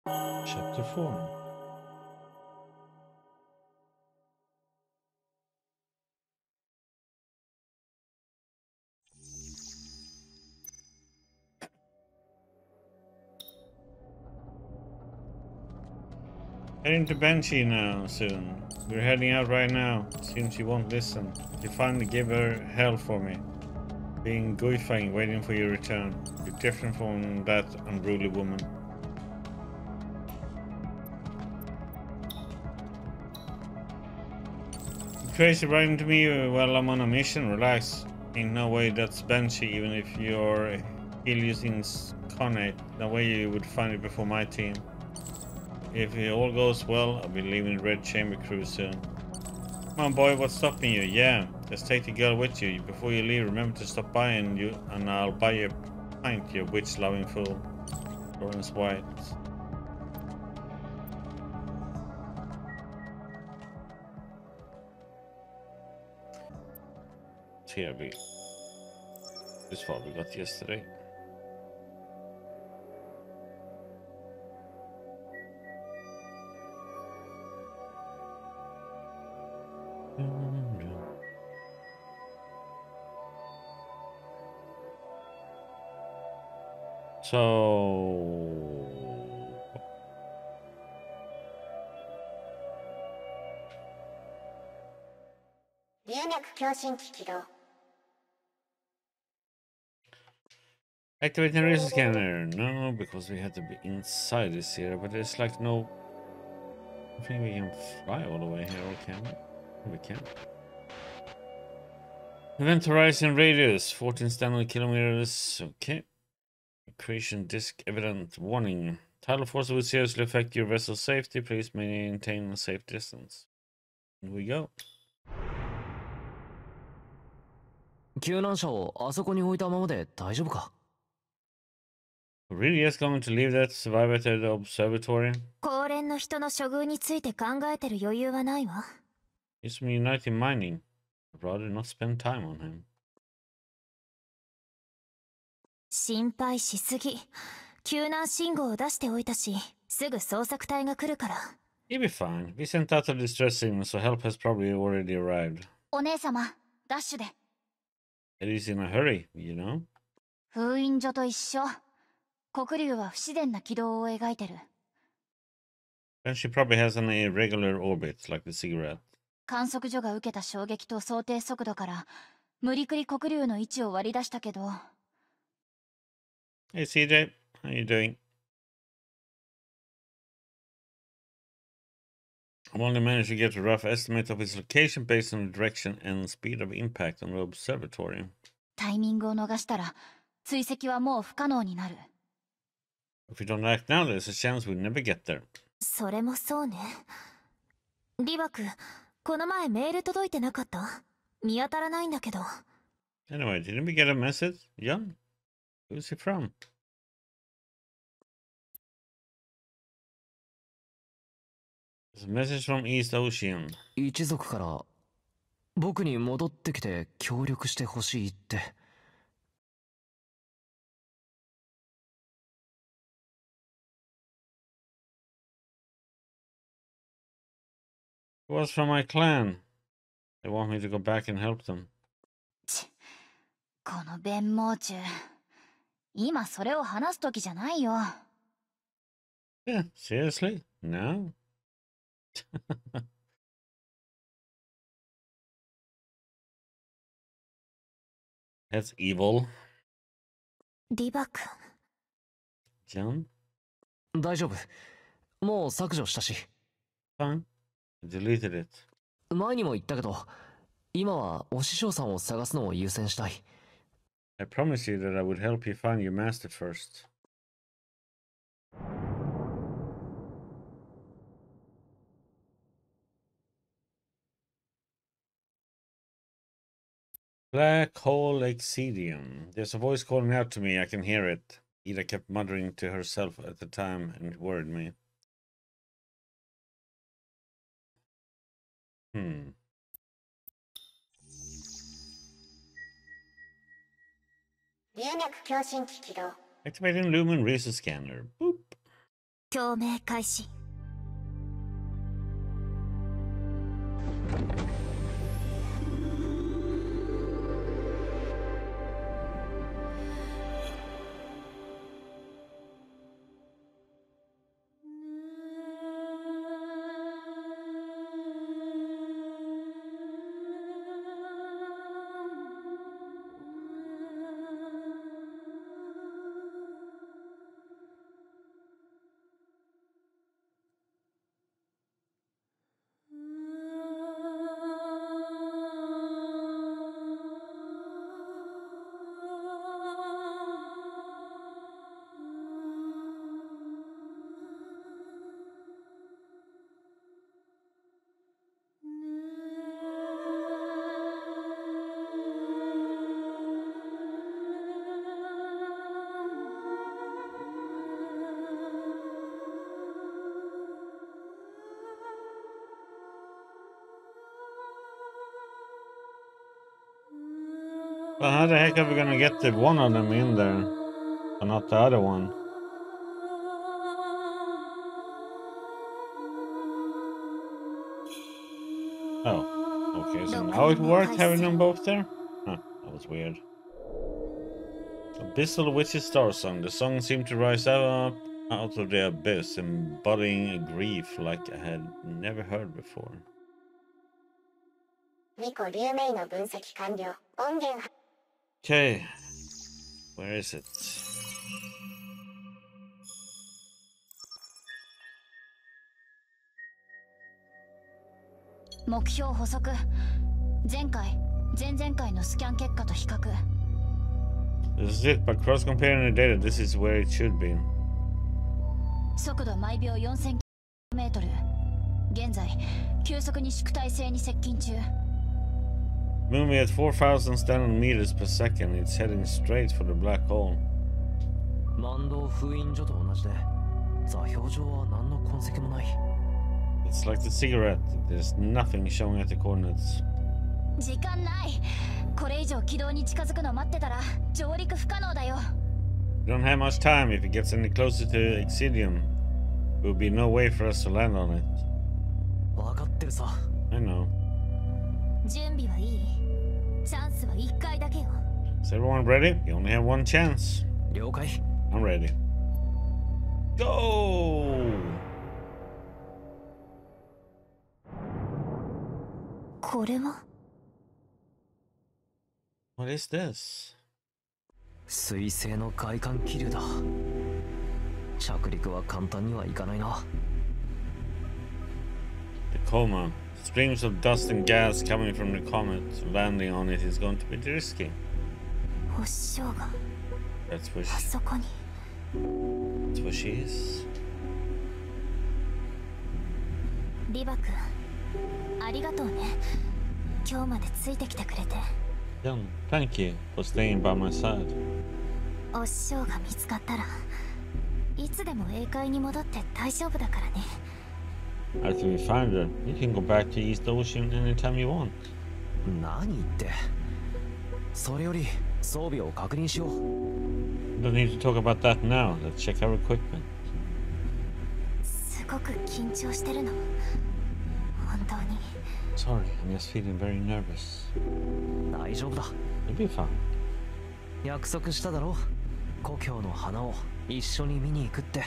Chapter 4. Heading to Banshee now, soon. We're heading out right now. Seems she won't listen. You finally gave her hell for me. Being goofing, waiting for your return. You're different from that unruly woman. You crazy writing to me while I'm on a mission? Relax. Ain't no way that's Banshee, even if you're Helios incarnate. No way you would find it before my team. If it all goes well, I'll be leaving Red Chamber Crew soon. Come on, boy, what's stopping you? Yeah, just take the girl with you. Before you leave, remember to stop by and I'll buy you a pint, you witch-loving fool. Florence White. Here we. This far we got yesterday. So activating racer scanner. No, because we have to be inside this here, but there's like no. I think we can fly all the way here, or can we? We can. Event horizon radius 14 standard kilometers. Okay. Creation disk evident warning. Tidal force will seriously affect your vessel's safety. Please maintain a safe distance. Here we go. 救難車をあそこに置いたままで大丈夫か Really just going to leave that survivor at the observatory? 高齢の人の処遇について考えてる余裕はないわ。He's from United Mining. I'd rather not spend time on him. 心配しすぎ。救難信号を出しておいたし、すぐ捜索隊が来るから。He'll be fine. We sent out a distress signal, so help has probably already arrived. お姉様、ダッシュで。It is in a hurry, you know? 封印所と一緒。黒竜は不自然な軌道を描いてる。And she probably has an irregular orbit, like the cigarette. 観測所が受けた衝撃と想定速度から、無理くり黒竜の位置を割り出したけど。Hey CJ, how you doing? I've only managed to get a rough estimate of its location based on the direction and speed of impact on the observatory. タイミングを逃したら、追跡はもう不可能になる。If we don't act now, there's a chance we'll never get there. それもそうね。リバク、この前メール届いてなかった？見当たらないんだけど。Anyway, didn't we get a message, Jan? Who's he from? It's a message from East Ocean. 一族から僕に戻ってきて協力してほしいって。It was from my clan. They want me to go back and help them. この弁毛虫。今それを話す時じゃないよ。Yeah, seriously? No? That's evil. リバク。Jan? 大丈夫。もう削除したし。Fine. I deleted it. 前にも言ったけど、今はお師匠さんを探すのを優先したい。I promised you that I would help you find your master first. Black Hole Exedium. There's a voice calling out to me. I can hear it. Ida kept muttering to herself at the time, and it worried me. Activating Lumen Razor Scanner. Boop. 共鳴開始。Well, how the heck are we gonna get the one of them in there, but not the other one? Oh, okay, so now it worked having them both there? Huh, that was weird. Abyssal Witch's Star Song. The song seemed to rise up out of the abyss, embodying a grief like I had never heard before. Okay, where is it? 目標補足。前回、前々回のスキャン結果と比較。This is it. By cross-comparing the data, this is where it should be. 速度毎秒 4000km。現在、急速に縮体性に接近中。Moving at 4,000 standard meters per second, it's heading straight for the black hole. 万動封印所と同じで、座標上は何の痕跡もない。It's like the cigarette. There's nothing showing at the coordinates. 時間ない。これ以上軌道に近づくの待ってたら上陸不可能だよ。We don't have much time. If it gets any closer to Exidium, there will be no way for us to land on it. 分かってるさ。I know. 準備はいい？チャンスは1回だけよ。Is everyone ready? You only have one chance. 了解。I'm ready. Go! これは？ What is this? 水星の外観気流だ。着陸は簡単にはいかないな。The coma. Streams of dust and gas coming from the comet. Landing on it is going to be risky. 星章が That's where あ she, そこに。that's where she is. リバ君、ありがとうね。今日までついてきてくれて。Yeah, thank you for staying by my side. 星章が見つかったらいつでも英海に戻って大丈夫だからね。After we find her, you can go back to East Ocean anytime you want. 何言って。それより装備を確認しよう。We don't need to talk about that now. Let's check our equipment. すごく緊張してるの。本当に。Sorry, I'm just feeling very nervous. 大丈夫だ。You'll be fine. 約束しただろ。故郷の花を一緒に見に行くって。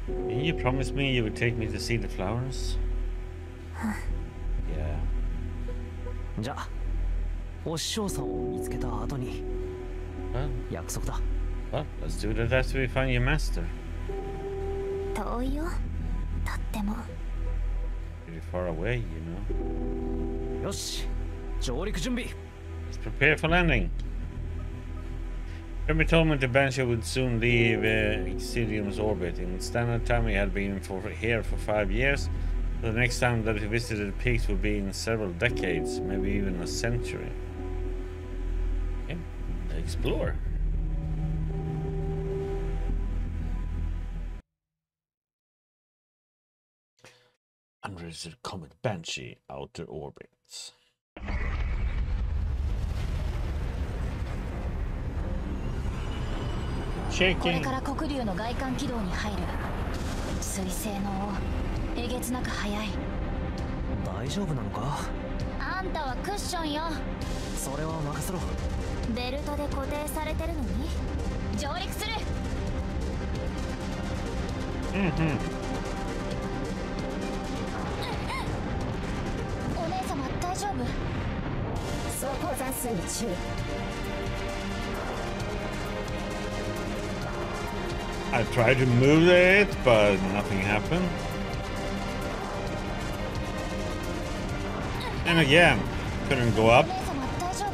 And you promised me you would take me to see the flowers? Yeah. じゃあ、お師匠さんを見つけた後に Well, 約束だ。well, let's do that after we find your master. 遠いよ。とっても。Pretty far away, you know. よし、上陸準備。Let's prepare for landing. Jeremy told me the Banshee would soon leave Exidium's orbit. In standard time, he had been here for 5 years. The next time that he visited the peaks would be in several decades, maybe even a century. Okay, explore. Unregistered Comet Banshee, outer orbits. これから黒竜の外観軌道に入る。彗星の王、えげつなく速い。大丈夫なのか？あんたはクッションよ。それは任せろ。ベルトで固定されてるのに上陸する。うんうん。お姉様大丈夫？装甲残数に注意。I tried to move it, but nothing happened. And again, couldn't go up. お姉様大丈夫？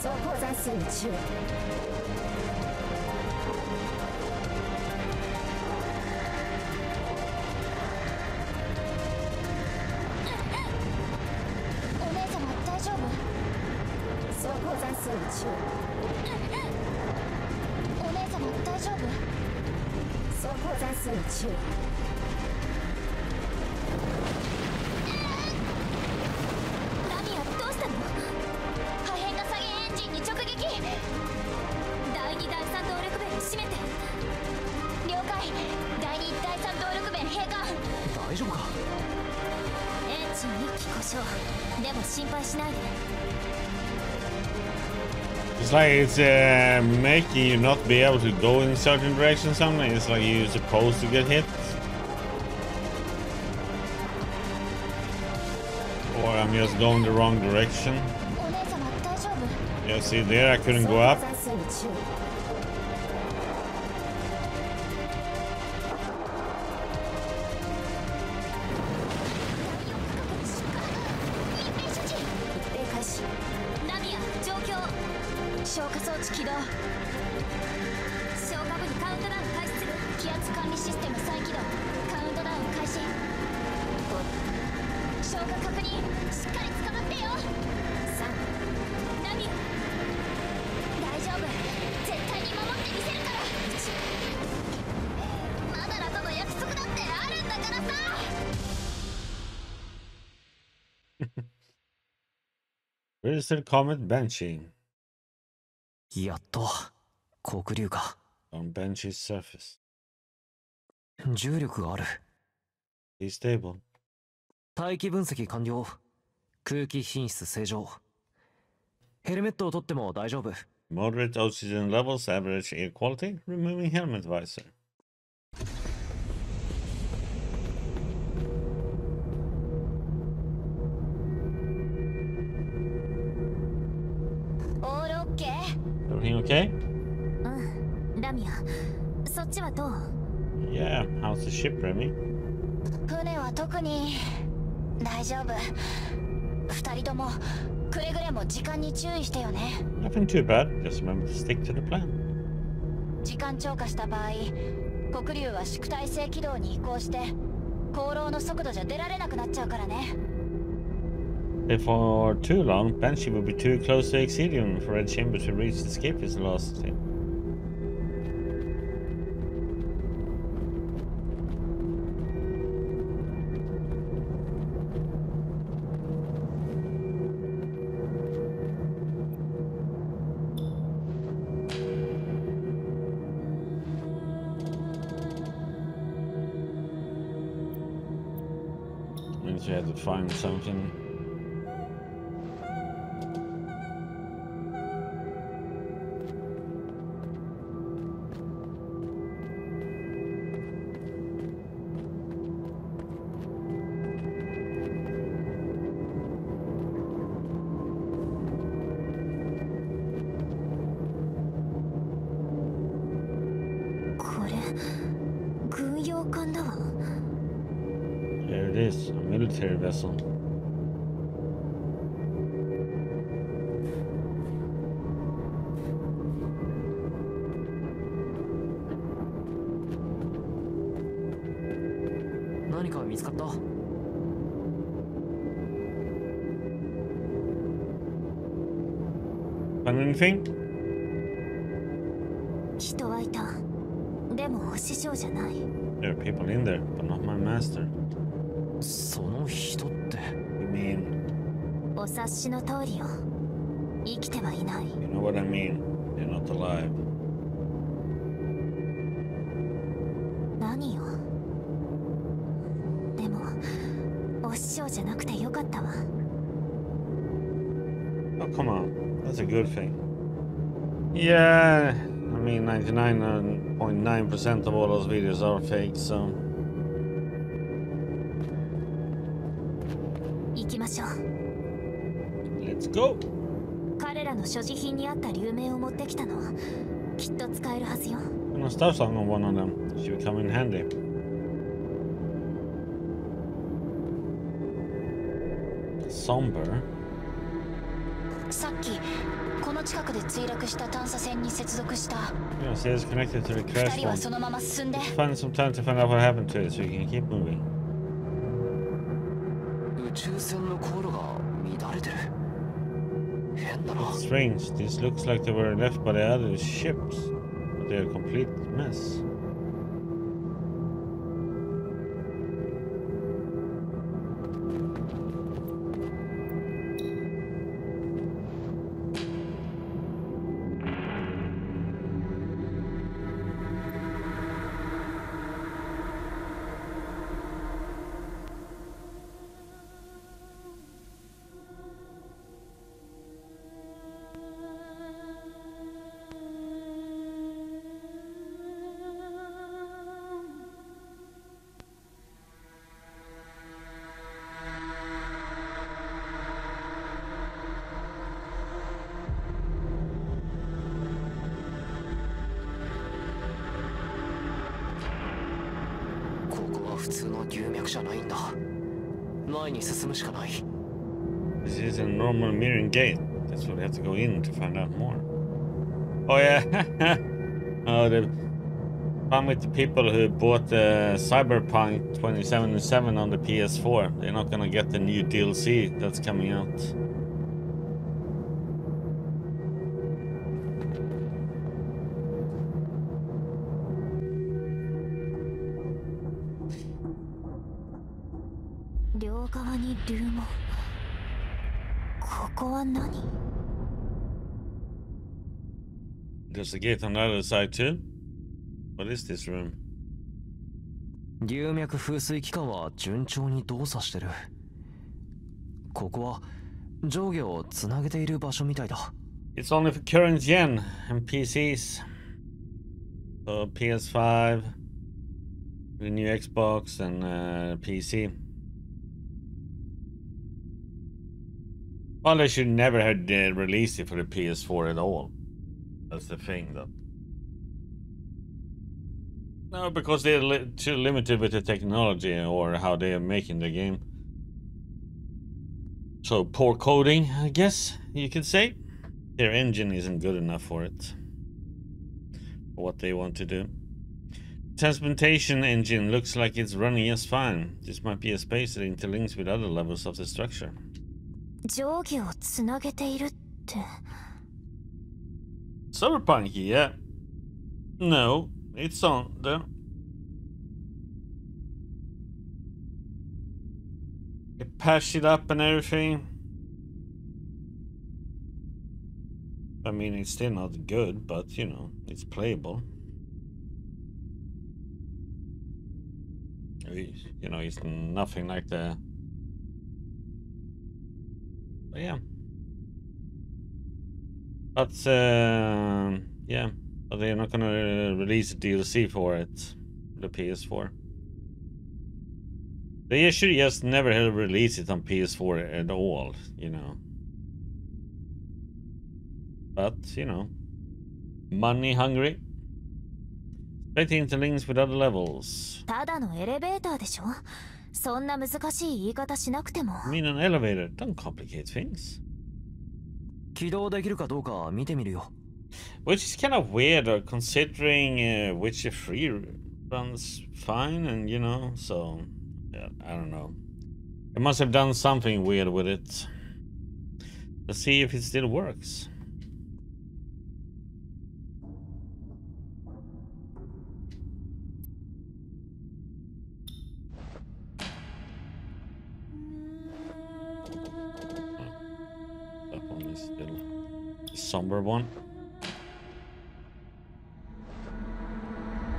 装甲残数に注意。お姉様大丈夫？装甲残数に注意。お姉様大丈夫？装甲残数に注意。ラミアどうしたの？破片が左舷エンジンに直撃。第2第3動力弁を閉めて。了解。第2第3動力弁閉艦。大丈夫か？エンジン1機故障。でも心配しないで。It's like it's making you not be able to go in a certain direction or something. It's like you're supposed to get hit. Or I'm just going the wrong direction. お姉様大丈夫？ Yeah, see there, I couldn't go up. 残数に注意。消火装置起動。消火部にカウントダウン開始する。気圧管理システム再起動。カウントダウン開始。消火確認。しっかり捕まってよ。3。ナミア大丈夫。絶対に守ってみせるから。マダラとの約束だってあるんだからさ。Registered Comet Banshee やっと黒竜が on Banshee's surface. 重力がある。 Be stable. 大気分析完了。空気品質正常。ヘルメットを取っても大丈夫。 Moderate oxygen levels, average air quality, removing helmet visor. オールオッケー。 Everything okay? うん。ラミア、そっちはどう？ Yeah, how's the ship, Remy? 船は特に大丈夫。二人ともくれぐれも時間に注意してよね。 Nothing too bad, just remember to stick to the plan. 時間超過した場合、黒竜は縮体性軌道に移行して航路の速度じゃ出られなくなっちゃうからね。If for too long, Banshee will be too close to Exilium for Red Chamber to reach the escape velocity. Means you have to find something. There it is, a military vessel. Find anything? 人はいた。でも師匠じゃない。 There are people in there, but not my master. その人って You mean? お察しの通りよ。生きてはいない。 You know what I mean? They're not alive. 何よ。Oh, come on. That's a good thing. Yeah, I mean 99.9% of all those videos are fake, so... 行きましょう。 Let's go! 彼らの所持品にあった流明を持ってきたの。きっと使えるはずよ。And a Starsong on one of them. She would come in handy. Somber? さっきこの近くで墜落した探査船に接続した。 Yeah, see, it's connected to the 二 crash 人は one. そのまま進んで。 Find some time to find out what happened to it so we can keep moving. 宇宙船の航路が乱れてる。変だな。 It's strange. This looks like they were left by the other ships, but they're a complete mess. This is a normal mirroring gate. That's what we have to go in to find out more. Oh yeah. Oh, the fun with the people who bought the Cyberpunk 2077 on the PS4. They're not gonna get the new DLC that's coming out. There's a gate on the other side too. What is this room? 流脈風水機関は順調に動作してる。ここは上下をつなげている場所みたいだ。It's only for current gen and PCs. So PS5, the new Xbox and PC. Well, they should never have released it for the PS4 at all. That's the thing, though. No, because they're too limited with the technology or how they are making the game. So poor coding, I guess you could say. Their engine isn't good enough for it. For what they want to do. Transplantation engine looks like it's running just fine. This might be a space that interlinks with other levels of the structure. 上下をつなげているって。 Cyberpunk, yeah. No, it's on there. You patch it up and everything. I mean, it's still not good, but you know, it's playable. You know, it's nothing like the... But yeah. But yeah, but they're not gonna release a DLC for it, the PS4. They should just never have released it on PS4 at all, you know. But you know, money hungry. Expecting interlinks with other levels. ただのエレベーターでしょ。そんな難しい言い方しなくても。I mean, an elevator. Don't complicate things. 起動できるかどうか見てみるよ。Which is kind of weird, considering Witcher 3 runs fine, and you know, so yeah, I don't know. They must have done something weird with it. Let's see if it still works. That one is still a somber one.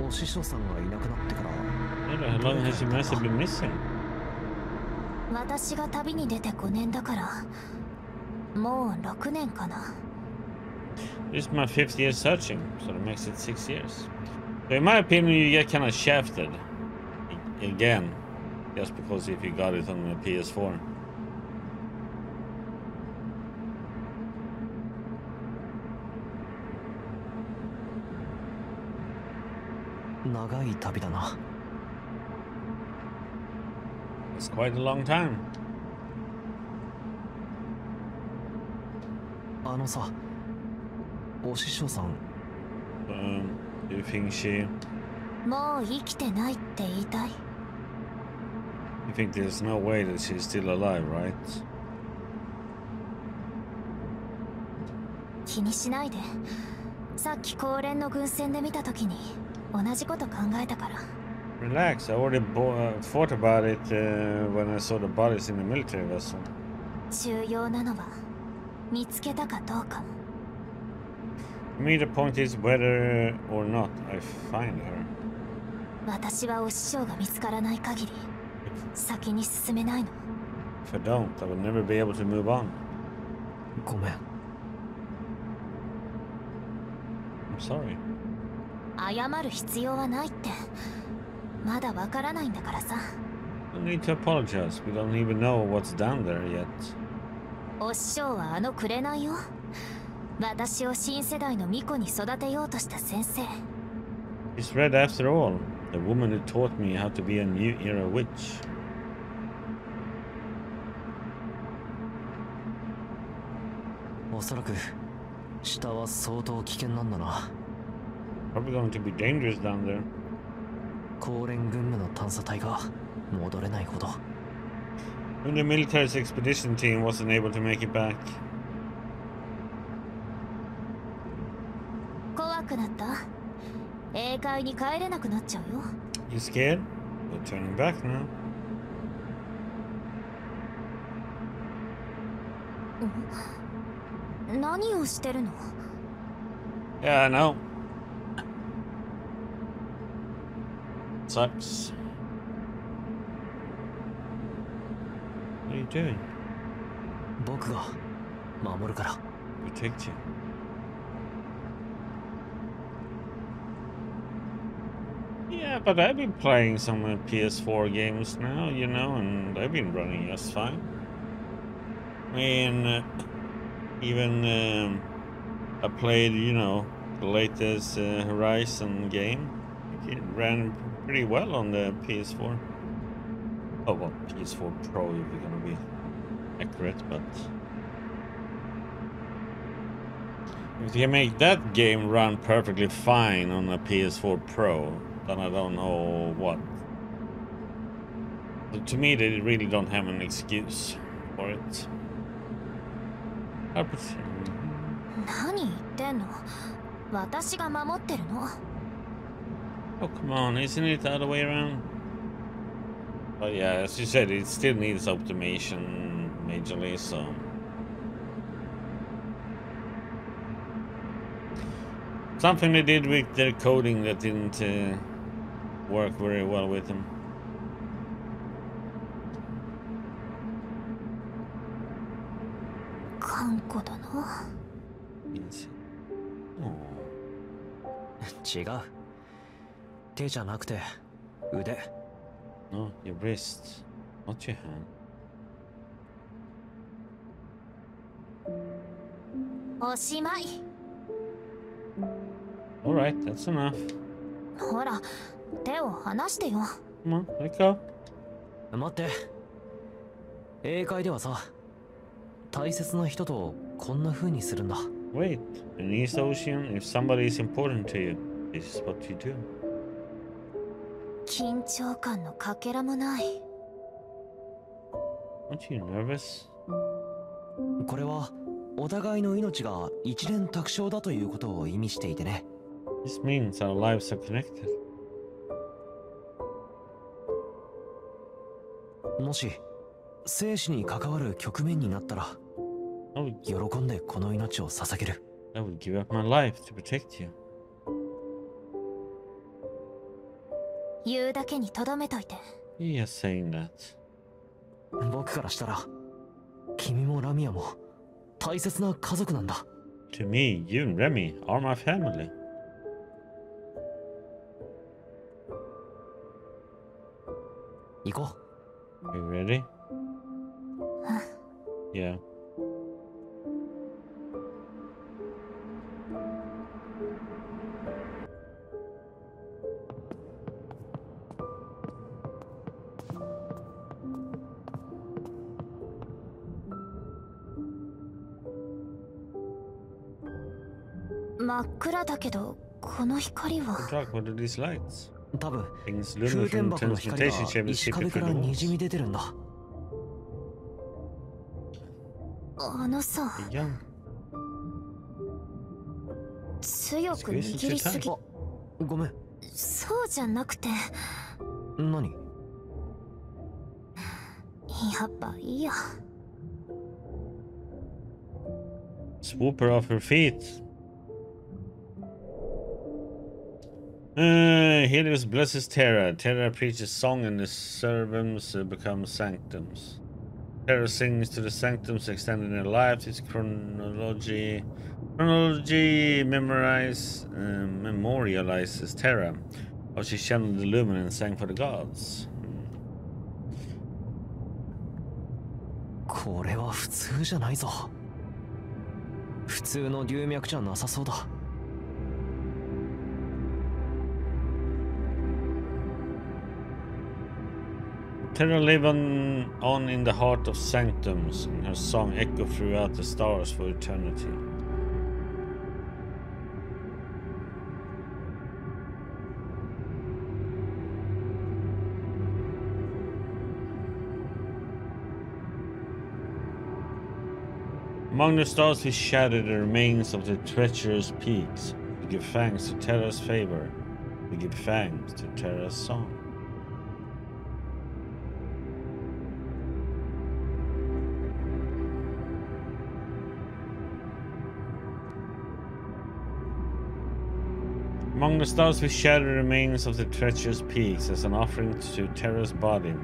お師匠さんがいなくなってから。How long has your master been missing? 私が旅に出て5年だからもう6年かな。 This is my 5th year searching, so that makes it 6 years. So in my opinion, you get kind of shafted again, just because if you got it on the PS4. 長い旅だな。It's quite a long time. あのさ、お師匠さん。Do you think she... もう生きてないって言いたい？ You think there's no way that she's still alive, right? 気にしないで。さっき高連の軍船で見たときに同じこと考えたから。 Relax, I already thought about it when I saw the bodies in the military vessel. 重要なのは見つけたかどうか。 For me, the point is whether or not I find her. 私はお師匠が見つからない限り先に進めないの。 If I don't, I will never be able to move on. ごめん。I'm sorry. 謝る必要はないって。まだわからないんだからさ。 No need to apologize. We don't even know what's down there yet. お師匠はあの紅よ。私を新世代の巫女に育てようとした先生。 It's Red after all, the woman who taught me how to be a new era witch. おそらく下は相当危険なんだな。 Probably going to be dangerous down there. 高連軍部の探査隊が戻れないほど。 When the military's expedition team wasn't able to make it back. 怖くなった？英会に帰れなくなっちゃうよ。 You scared? We're turning back now. 何をしてるの？ Yeah, I know. Sucks. What are you doing? 僕が守るから。 Protect you. Yeah, but I've been playing some PS4 games now, you know, and they've been running just fine. I mean, even I played, you know, the latest Horizon game. It ran pretty well on the PS4. Oh, well, PS4 Pro if you're gonna be accurate, but if you can make that game run perfectly fine on a PS4 Pro, then I don't know what. But to me, they really don't have an excuse for it. 何言ってんの？私が守ってるの。 Oh, come on, isn't it the other way around? But yeah, as you said, it still needs optimization majorly, so... Something they did with their coding that didn't work very well with them. 頑固だな。違う。手じゃなくて腕。 No, your wrist, not your hand. おしまい。 Alright, that's enough. ほら、手を離してよ。 Come on, let go. 待って。英会ではさ、大切な人とこんな風にするんだ。 Wait, in East Ocean, if somebody is important to you, this is what you do. 緊張感のかけらもない。 Aren't you nervous? これはお互いの命が一連卓勝だということを意味していてね。 This means our lives are connected. もし生死に関わる局面になったら、喜んでこの命を捧げる。 I would give up my life to protect you. 言うだけにとどめといて。 You're saying that. 僕からしたら、君もラミアも大切な家族なんだ。 To me, you and Remy are my family. 行こ Are you ready? Yeah. 真っ暗だけどこの光は Dark, what are these lights? う。多分 Things 風 luminous 天 from 箱の光が transmutation chambers 石 seeping 壁か through ら the にじ walls. み出てるんだ。あのさ Young. 強く握りすぎ。ごめん。そうじゃなくて何？やっぱいいや。 Swoop her off her feet. Helios blesses Terra. Terra preaches song and the servants become sanctums. Terra sings to the sanctums, extending their lives. Its chronology memorializes Terra. How she channeled the lumen and sang for the gods. これは普通じゃないぞ。普通の龍脈じゃなさそうだ。 Terra live on in the heart of sanctums, and her song echo throughout the stars for eternity. Among the stars we shatter the remains of the treacherous peaks. We give thanks to Terra's favor. We give thanks to Terra's song. Among the stars we shatter the remains of the treacherous peaks as an offering to Terra's body,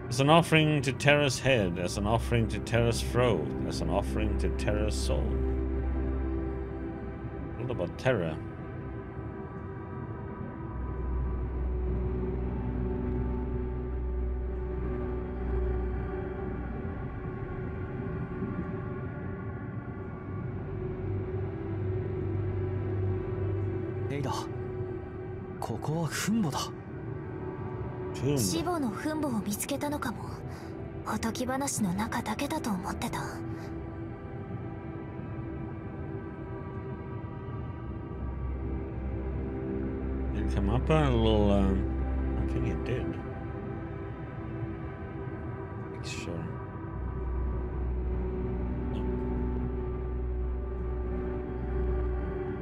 as an offering to Terra's head, as an offering to Terra's throat, as an offering to Terra's soul. What about Terra? Ada, ここは墳墓だ。 Tomb. 死母の墳墓を見つけたのかも。おとぎ話の中だけだと思ってた。 Did it come up on a little, I think it did. Make sure.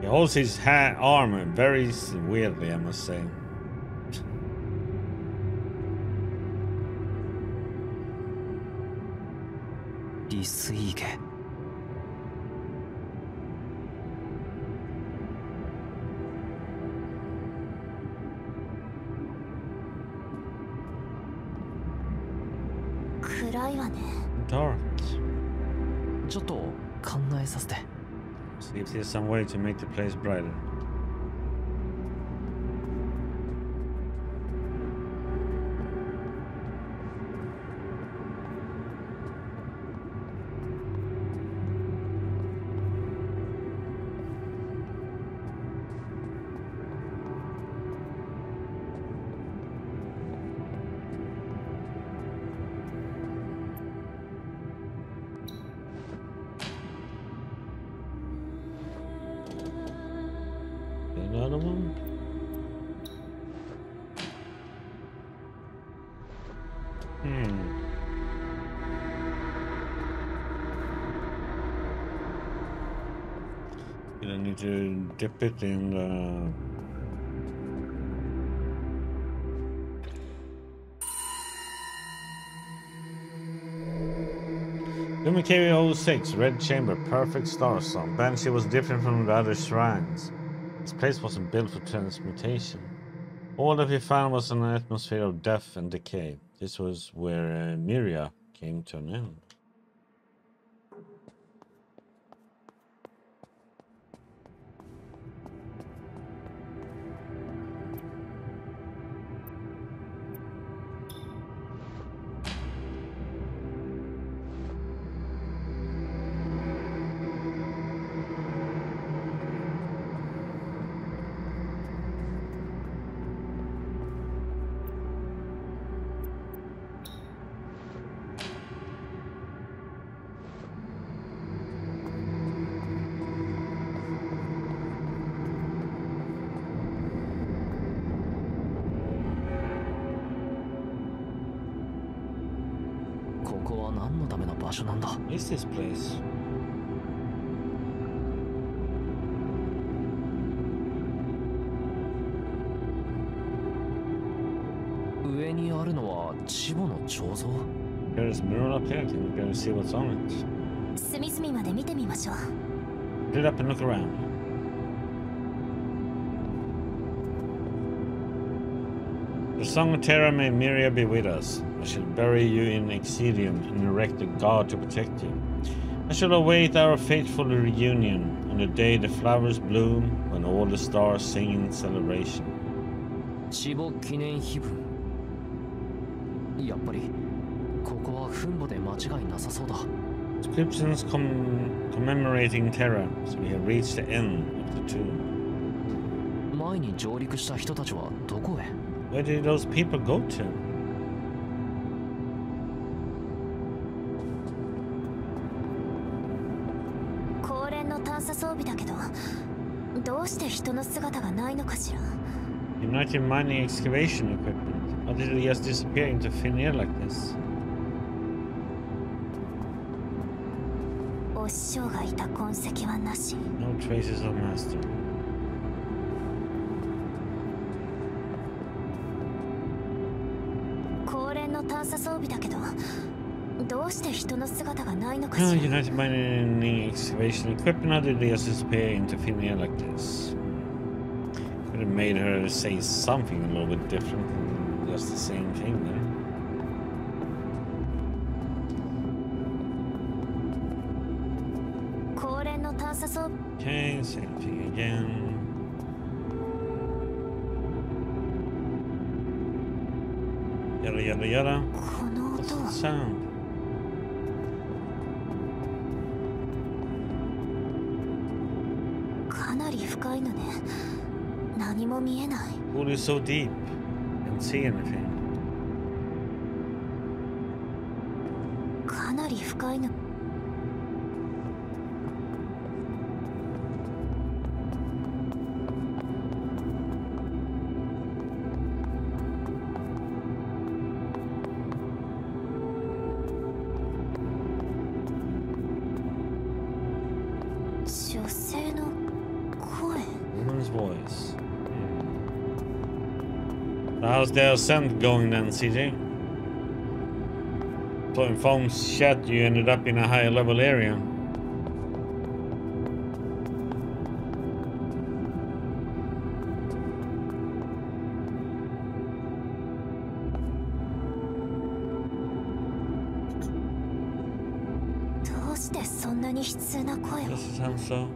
He holds his arm very weirdly, I must say. リスイゲ。 暗いわね。 Dark. ちょっと考えさせて。 See if there's some way to make the place brighter. Another one? Gonna need to dip it in the... Lumikari 06, Red Chamber, perfect Starsong. Banshee was different from the other shrines. This place wasn't built for transmutation. All that we found was an atmosphere of death and decay. This was where Miria came to an end. 所なんだ。 What is this place? 上にあるのはチボの彫像。 There is a mural up here. Can you go see what's on it? 隅々まで見てみましょう。 Get up and look around. The song of terror, may Miria be with us. I shall bury you in Exilium and erect a guard to protect you. I shall await our fateful reunion on the day the flowers bloom, when all the stars sing in celebration. チボ記念碑文。やっぱりここは墳墓で間違いなさそうだ。 Inscriptions commemorating terror, so we have reached the end of the tomb. 前に上陸した人たちはどこへ？ Where did those people go to? 高連の探査装備だけど、どうして人の姿がないのかしら。 United mining excavation equipment. How did it just disappear into thin air like this? お師匠がいた痕跡はなし。 No traces of master. 高連の探査装備だけど、どうして人の姿がないのか No, しら。 United mining excavation equipment. How did it just disappear into thin air like this? Could have made her say something a little bit different than just the same thing there. 高連の探査装備。 Okay, same thing again. Yada yada yada. この What's 音 the は sound? かなり深いのね。何も見えない。 Pool is so deep. Can't see anything. かなり深いの。 女性の声。 Woman's voice. How's their ascent going then, CJ? So in Foam's chat, you ended up in a higher level area.どうしてそんなに悲痛な声を。 Doesn't sound so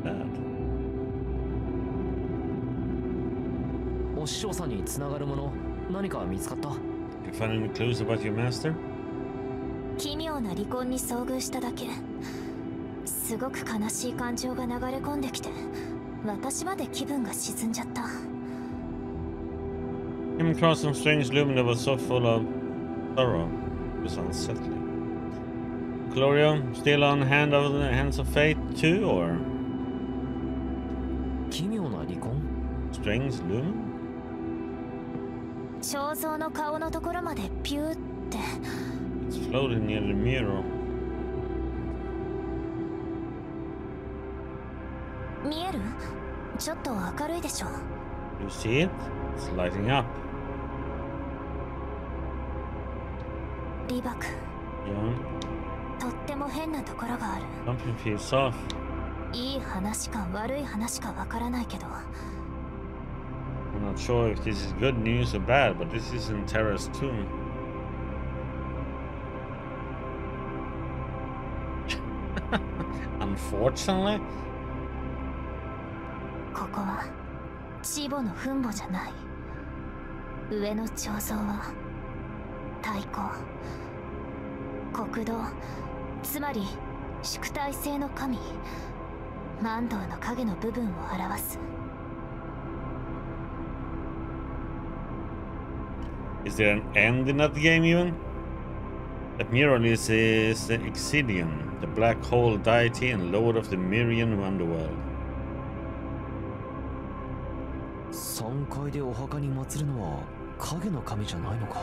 bad. お師匠さんにつながるもの何か見つかった？ You find any clues about your master? 奇妙な離婚に遭遇しただけ。すごく悲しい感情が流れ込んできて、私まで気分が沈んじゃった。 Came across some strange lumen that was so full of sorrow. It was unsettling. Gloria, still on hands of fate too, or 奇妙な離婚？ strange lumen? 肖像の顔のところまでピューって。 It's floating near the mural. 見える？ちょっと明るいでしょ。 You see it? It's lighting up. リバク、 Yeah. とっても変なところがある。 Something feels off. いい話か悪い話かわからないけど、 I'm not sure if this is good news or bad, but this is in Terra's tomb. Unfortunately? ここはチボの墳墓じゃない。上の彫像は太鼓、国道、つまり宿体性の神、万道の影の部分を表す。 Is there an end in that game even? That mural is Exilium, the black hole deity and lord of the Myrian underworld. 3階でお墓に祀るのは影の神じゃないのか？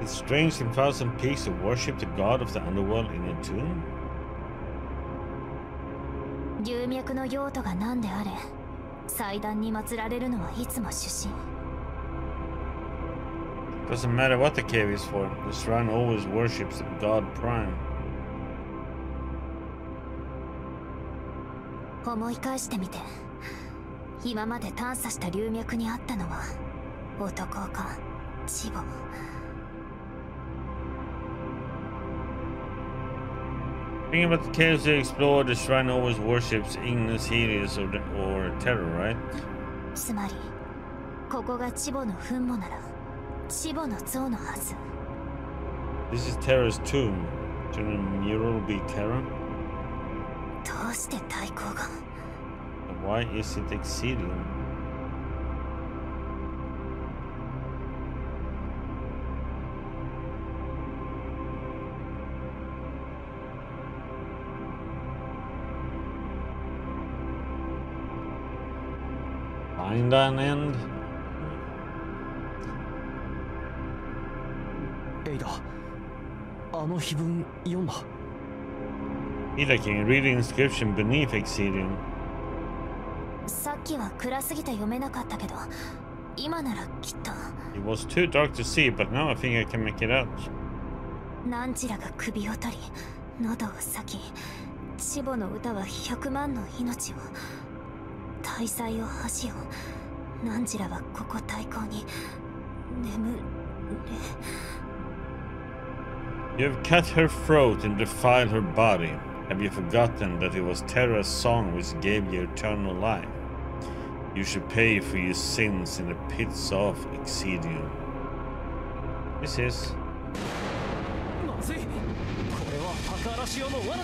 It's strange in thousand peaks to worship the god of the underworld in a tomb. 龍脈の用途が何であれ、祭壇に祀られるのはいつも主神。 Doesn't matter what the cave is for, the shrine always worships the god prime. 思い返してみて、今まで探査した龍脈にあったのは男か父母。 Thinking about the caves they explored, the shrine always worships Ignis, Helios, or Terror, right? つまり、ここが父母の墳墓なら、父母の像のはず。 This is Terra's tomb. Shouldn't the mural be Terra? どうして太鼓が？ Why is it Exilium? Find an end? エイダ、あの碑文読んだ。 Either can you read the inscription beneath Exilium? さっきは暗すぎて読めなかったけど、今ならきっと。 It was too dark to see, but now I think I can make it out. ナンチラが首を取り、喉を裂き、父母の歌は100万の命を、大祭を恥を、ナンチラはここ太鼓に眠れ。 You have cut her throat and defiled her body. Have you forgotten that it was Terra's song which gave you eternal life? You should pay for your sins in the pits of Exilium. This is... まずい、これは墓荒し用の罠だ。違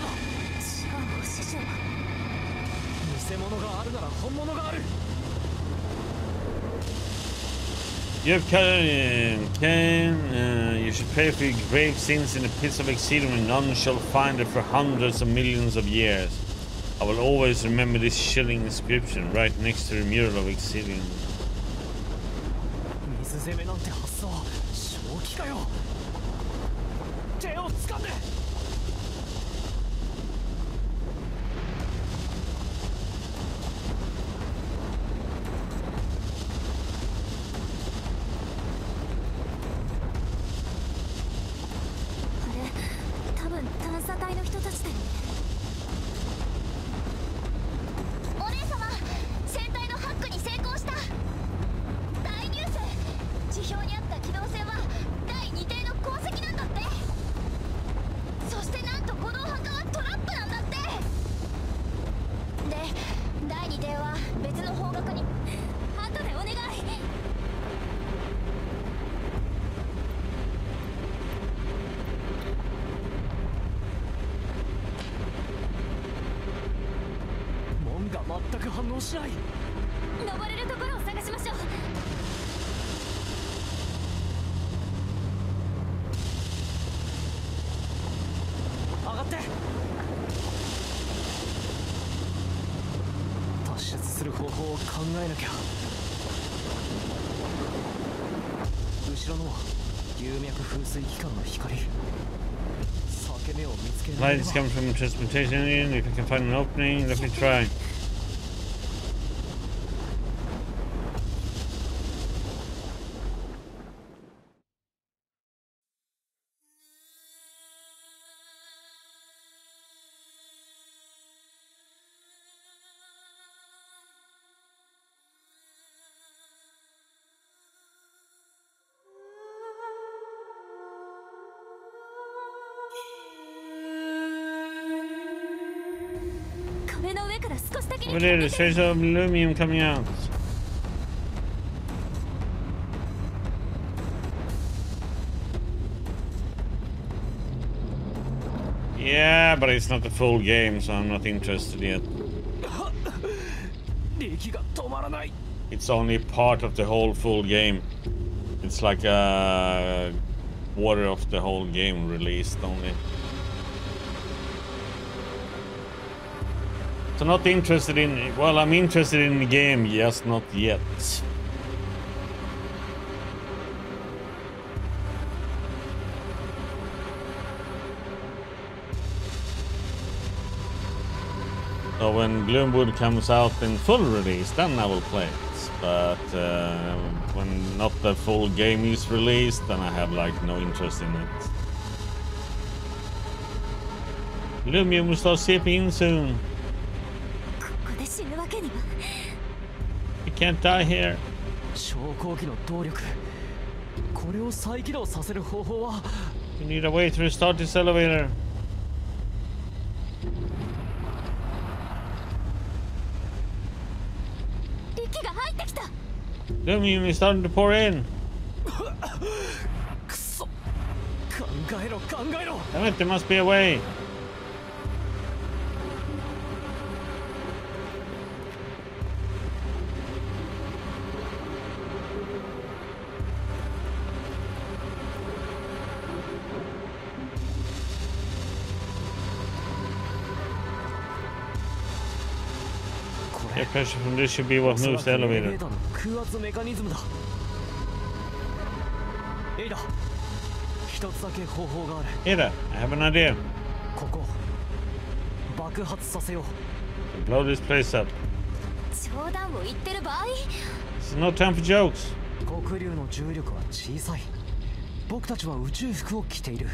う、師匠。偽物があるなら本物がある。 You have cut you should pay for your grave sins in the pits of Exilium, and none shall find it for hundreds of millions of years. I will always remember this chilling inscription right next to the mural of Exilium. 水攻めなんて発想、正気かよ。手を掴んで。 多分探査隊の人たちだよね。お姉様、船体のハックに成功した。大ニュース。地表にあった機動船は第2艇の鉱石なんだって。そしてなんとこのお墓はトラップなんだって。で、第2艇は別の方角に。後でお願い。 全く反応しない。登れるところを探しましょう。上がって。脱出する方法を考えなきゃ。後ろのは龍脈風水機関の光。裂け目を見つけられ Light れ is ば。 coming from the transportation engine. If you can find an opening, let me try. Over there, there's traces of aluminum coming out. Yeah, but it's not the full game, so I'm not interested yet. It's only part of the whole full game. It's like a quarter of the whole game released only. So not interested in... Well, I'm interested in the game, just not yet. So when Gloomwood comes out in full release, then I will play it. But when not the full game is released, then I have like no interest in it. Lumion will start seeping in soon. You can't die here. 昇降機の動力これを再起動させる方法は You need a way to restart this elevator. Lumion is starting to pour in. くそ考えろ考えろ Damn it, there must be a way. The pressure from this should be what moves the elevator. 空圧メカニズムだエイダ一つだけ方法がある Ada, I have an idea. ここ爆発させよう Blow this place up. 冗談を言ってる場合 This is no time for jokes. 黒竜の重力は小さい僕たちは宇宙服を着ている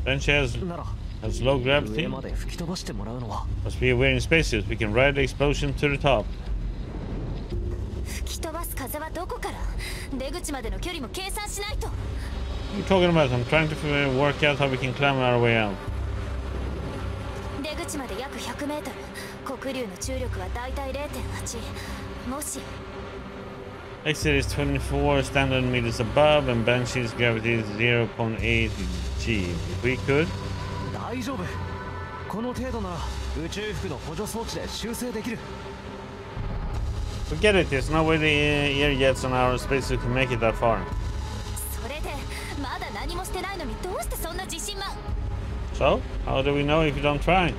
Bench has なら low 上 gravity. まで吹き飛ばしてもらうのは Must be aware in spaces. We can ride the explosion to the top. 吹き飛ばす風はどこから出口までの距離も計算しないと What are you talking about? I'm trying to work out how we can climb our way out. 出口まで約100メートル黒竜の重力はだいたい 0.8 もし Exit is 24 standard meters above and Banshee's gravity is 0.8 g. If we could, 大丈夫この程度なら宇宙服の補助装置で修正できる forget it. There's no way the air jets on our spacesuit can make it that far. それでまだ何もしてないのにどうしてそんな自信満 So, how do we know if you don't try?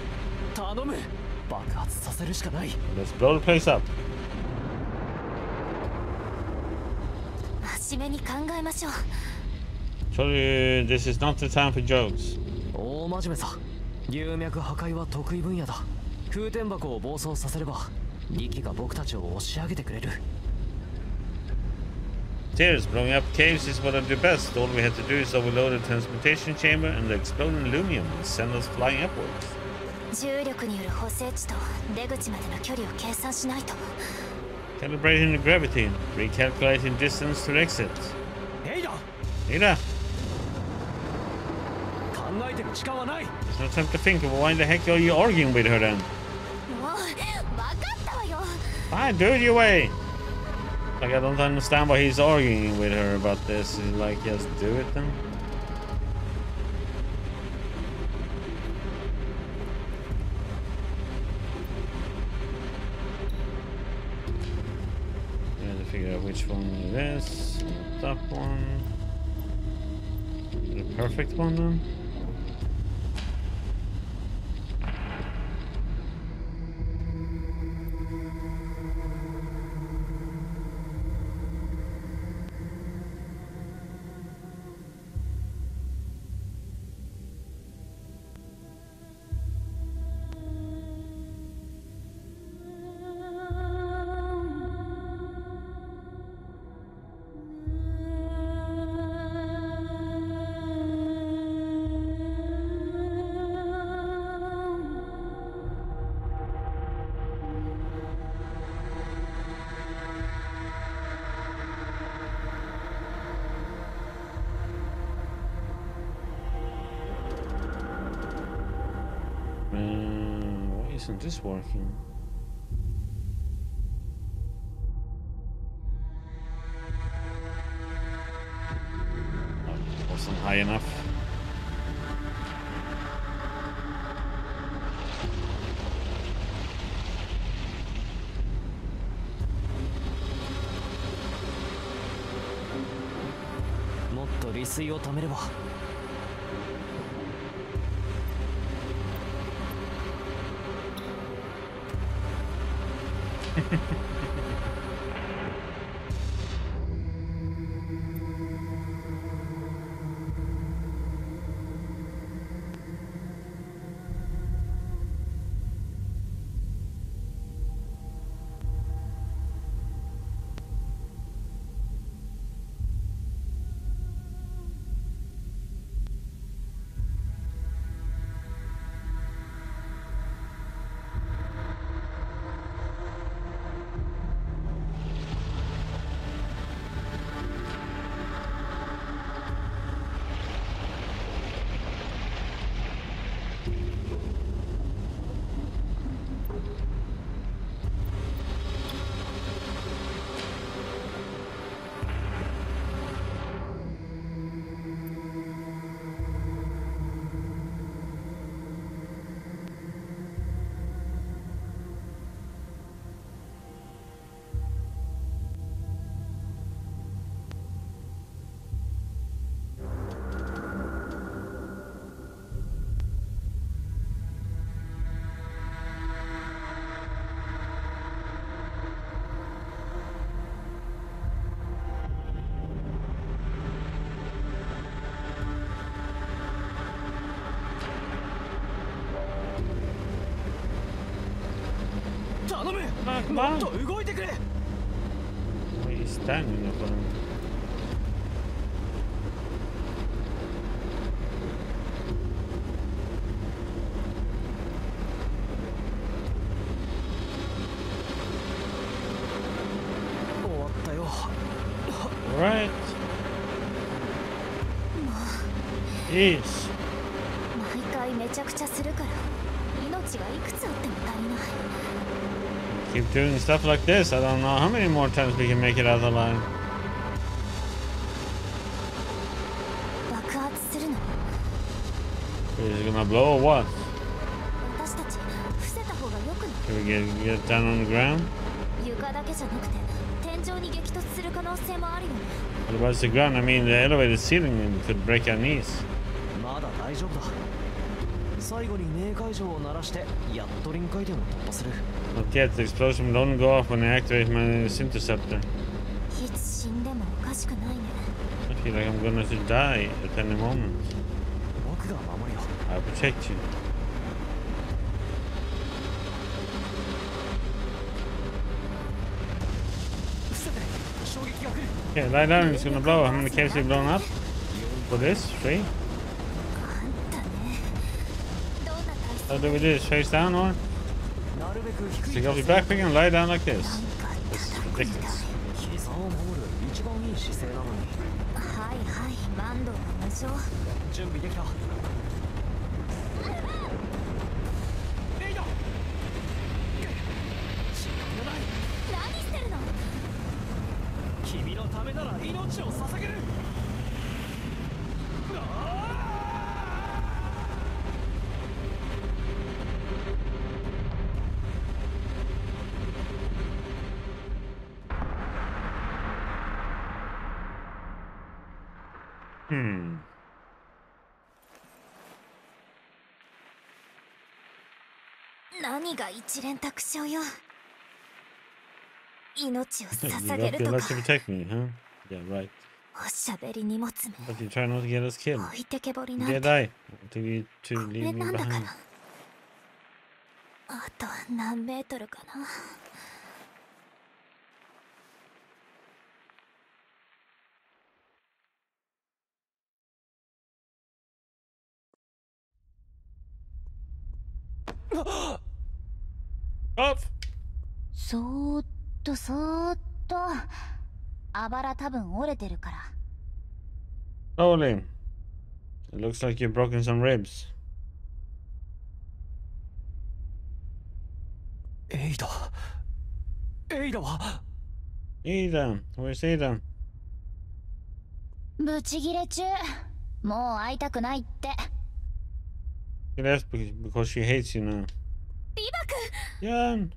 頼む爆発させるしかない Let's blow the place up. 真面目に考えましょう Surely this is not the time for jokes. 大真面目さ流脈破壊は得意分野だ空天箱を暴走させれば力が僕たちを押し上げてくれる Tears, blowing up caves is what I do best. All we have to do is overload the transmutation chamber and the exploding lumium will send us flying upwards. 重力による補正値と出口までの距離を計算しないと Calibrating the gravity, recalculating distance to the exit. エイダ Ada, 考えてる時間はない there's no time to think. Why the heck are you arguing with her then? もう分かったわよ Fine, do it your way. Like I don't understand why he's arguing with her about this. He's like, just do it then. We have to figure out which one it is. That one. The perfect one then. Why isn't this working? Oh, it wasn't high enough.もっと利水を貯めれば頼む。 come もっ on. と動いてくれ。 Why are you standing there for him? 終わったよ。 Right. Jeez. 毎回めちゃくちゃするから命がいくつあっても足りない。 Keep doing stuff like this. I don't know how many more times we can make it out alive. 爆発するの？ Is it gonna blow or what? 私たち伏せた方がよくない？ Should we get down on the ground? 床だけじゃなくて天井に激突する可能性もあるよね。 What about the ground? I mean, the elevated ceiling could break our knees. まだ大丈夫だ。最後に冥界錠を鳴らしてやっと臨界点を突破する。 Not yet. The explosion will only go off when I activate my interceptor. いつ死んでもおかしくないね。 I feel like I'm gonna die at any moment. 僕が守るよ。 I'll protect you. 伏せて。衝撃が来る。 Okay, lie down and it's gonna blow. How many caves have you blown up? For this? 3? あんたね。どんな体 How 勢 do we do this? Face down or? なるべく低 So い you got your backpack and lie down like this. なんか This is 叩くみたい。 ridiculous. 膝を守る一番いい姿勢なのに。はいはいバンドは無償。準備できた。レイド。時間がない。何してるの？君のためなら命を捧げる。何が一連卓上よ。命を You 捧 got げる your と life か to protect me, huh? Yeah, right. おしゃべり荷物め But you try not to get us killed. 置いてけぼりなん Did て I? Want you to これ leave me なんだか behind? な。あと何メートルかな。 Off! そーっとそーっと。あばら多分折れてるから。 Slowly. It looks like you've broken some ribs. エイダ。エイダは。 Ida, where's Ida? ブチギレ中。もう会いたくないって。 She left because she hates you now. リバくん。 Jan!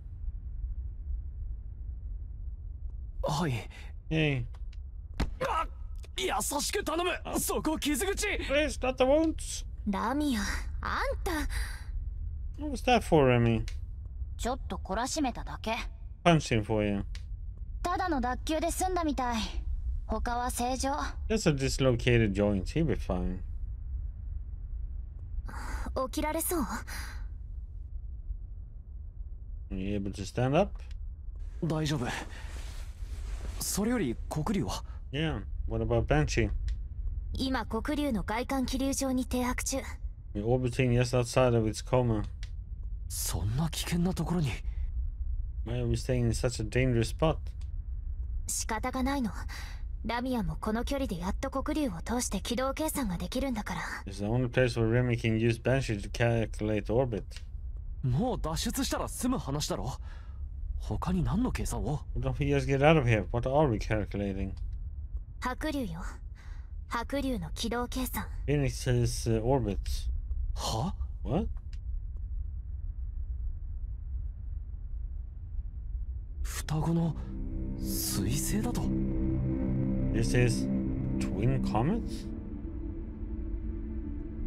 はい。 Hey. あ、優しく頼む。そこ傷口。 Please, not the wounds! ラミア、あんた。 What was that for, Remy? ちょっと懲らしめただけ。 Punched him for you. ただの脱臼で済んだみたい。他は正常。 Just a dislocated joint. He'll be fine. 起きられそう？ Are you able to stand up? 大丈夫。それより黒竜は？ Yeah. What about Banshee? 今黒竜の外環気流上に停泊中。 We're orbiting just outside of its coma. そんな危険なところに。 Why are we staying in such a dangerous spot? 仕方がないの。ラミアもこの距離でやっと黒竜を通して軌道計算ができるんだから。 It's the only place where Remy can use Banshee to calculate orbit. もう脱出したら済む話だろ。他に何の計算を？ Why don't we just get out of here? What are we calculating? 白竜よ。白竜の軌道計算。 Phoenix's orbits. は？ What? 双子の彗星だと。 This is twin comets?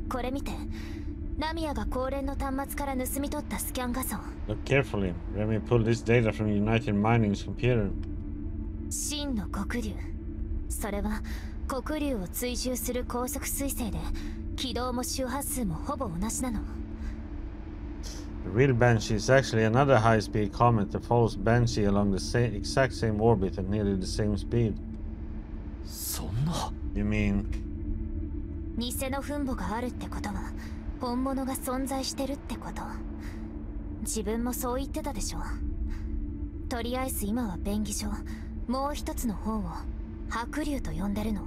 これ見て。ラミアが高連の端末から盗み取ったスキャン画像。 Look carefully. Remy pulled this data from United Mining's computer. 真の黒竜。それは黒竜を追従する高速彗星で軌道も周波数もほぼ同じなの。The real Banshee is actually another high-speed comet that follows Banshee along the exact same orbit at nearly the same speed. そんな You mean? 偽の墳墓があるってことは本物が存在してるってこと。自分もそう言ってたでしょ。とりあえず今は便宜上もう一つの方を白竜と呼んでるの。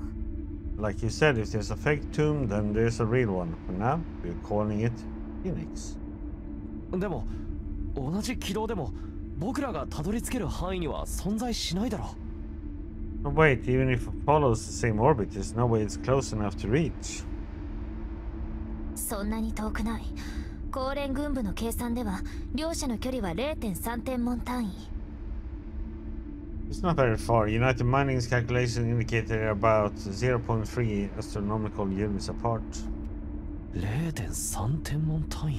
Like you said, if there's a fake tomb, then there's a real one. For now, we're calling it Phoenix. でも同じ軌道でも僕らがたどり着ける範囲には存在しないだろう。 Oh, wait, even if it follows the same orbit, there's no way it's close enough to reach. そんなに遠くない。高連軍部の計算では両者の距離は 0.3 天文単位。It's not very far. United Mining's calculation indicate they're about 0.3 astronomical units apart. 0.3 天文単位